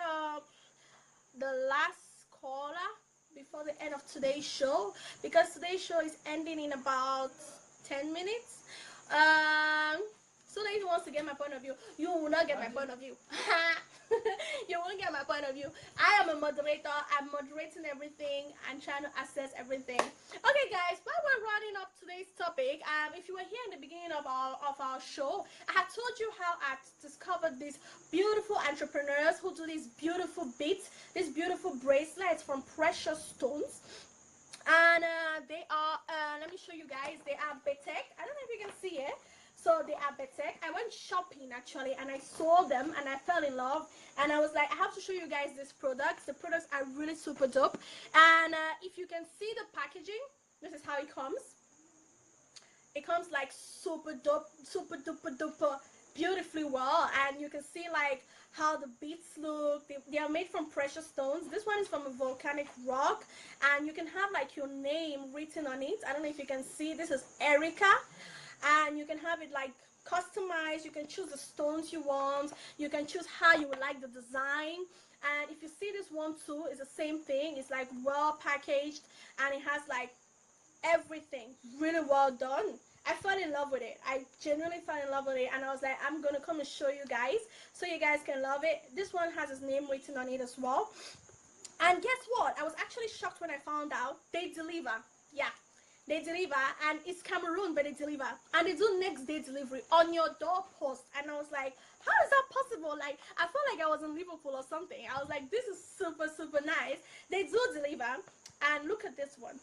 the last caller before the end of today's show, because today's show is ending in about 10 minutes. So that if you wants to get my point of view, you will not get my point of view. You won't get my point of view. I am a moderator. I'm moderating everything and trying to assess everything. Okay, guys, while we're running up today's topic, if you were here in the beginning of our show, I had told you how I discovered these beautiful entrepreneurs who do these beautiful beads, these beautiful bracelets from precious stones. And they are, let me show you guys, they are Betek. I don't know if you can see it. So they are Betek. I went shopping actually and I saw them and I fell in love. And I was like, I have to show you guys these products. The products are really super dope. And if you can see the packaging, this is how it comes. It comes like super dope, super duper duper beautifully well, and you can see like how the beads look. They are made from precious stones. This one is from a volcanic rock, and you can have like your name written on it. I don't know if you can see. This is Erica, and you can have it like customized. You can choose the stones you want. You can choose how you would like the design. And if you see this one too, it's the same thing. It's like well packaged, and it has like everything really well done. I fell in love with it. I genuinely fell in love with it, and I was like, I'm gonna come and show you guys so you guys can love it. This one has his name written on it as well. And guess what? I was actually shocked when I found out they deliver. Yeah, they deliver, and it's Cameroon, but they deliver, and they do next day delivery on your doorpost. And I was like, how is that possible? Like, I felt like I was in Liverpool or something. I was like, this is super super nice. They do deliver, and look at this one.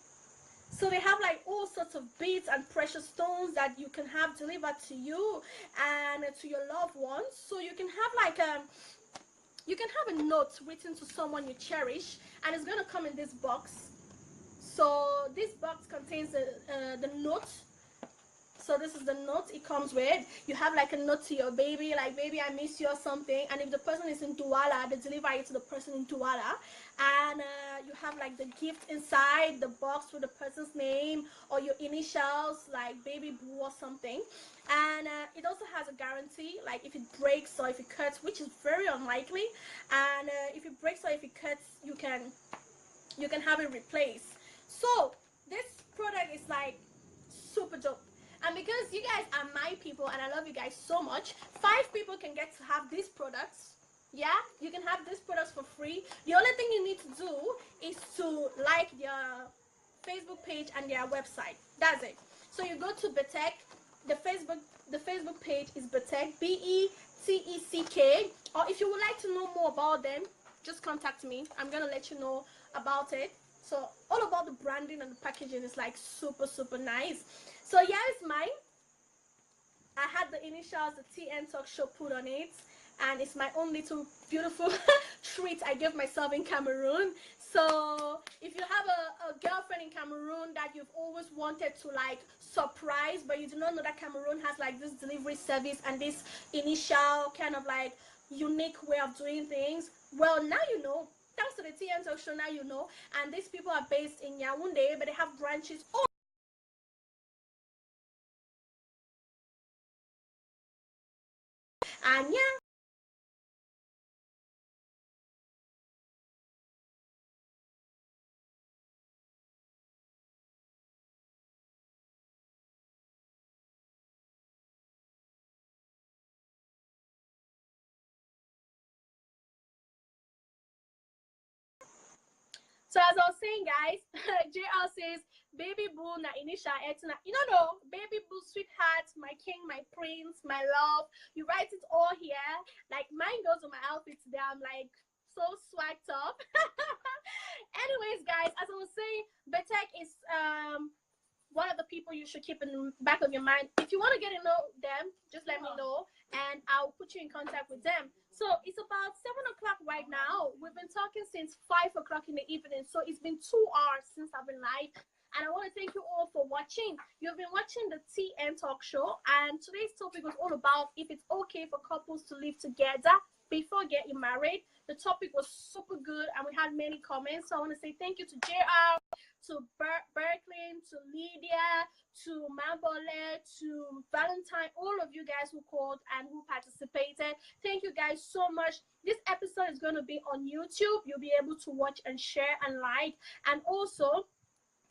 So they have like all sorts of beads and precious stones that you can have delivered to you and to your loved ones. So you can have like you can have a note written to someone you cherish, and it's gonna come in this box. So this box contains the note. So this is the note it comes with. You have like a note to your baby, like, baby, I miss you or something. And if the person is in Douala, they deliver it to the person in Douala. And you have like the gift inside the box with the person's name or your initials, like baby boo or something. And it also has a guarantee, like if it breaks or if it cuts, which is very unlikely. And if it breaks or if it cuts, you can have it replaced. So this product is like super dope. And because you guys are my people and I love you guys so much, 5 people can get to have these products. Yeah, you can have these products for free. The only thing you need to do is to like their Facebook page and their website. That's it. So you go to Betek. The Facebook page is Betek, Beteck. Or if you would like to know more about them, just contact me. I'm gonna let you know about it. So all about the branding and the packaging is like super super nice. So yeah, it's mine. I had the initials, the TN Talk Show put on it, and it's my own little beautiful treat I gave myself in Cameroon. So if you have a girlfriend in Cameroon that you've always wanted to like surprise, but you do not know that Cameroon has like this delivery service and this initial kind of like unique way of doing things, well, now you know. Thanks to the TN Talk Show, now you know. And these people are based in Yaoundé, but they have branches all. And yeah. So as I was saying, guys, JR says, baby boo na inisha etina. You know, baby boo, sweetheart, my king, my prince, my love. You write it all here. Like mine goes with my outfit today. I'm like so swagged up. Anyways, guys, as I was saying, Betek is one of the people you should keep in the back of your mind. If you want to get to know them, just let me know and I'll put you in contact with them. So it's about 7 o'clock right now. We've been talking since 5 o'clock in the evening. So it's been 2 hours since I've been live. And I want to thank you all for watching. You've been watching the TN Talk Show. And today's topic was all about if it's okay for couples to live together before getting married. The topic was super good and we had many comments. So I want to say thank you to JR, to Berkeley, to Lydia, to Mambole, to Valentine, all of you guys who called and who participated. Thank you guys so much. This episode is going to be on YouTube. You'll be able to watch and share and like. And also,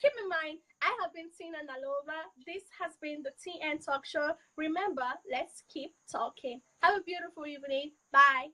keep in mind, I have been Tina Nalova. This has been the TN Talk Show. Remember, let's keep talking. Have a beautiful evening. Bye.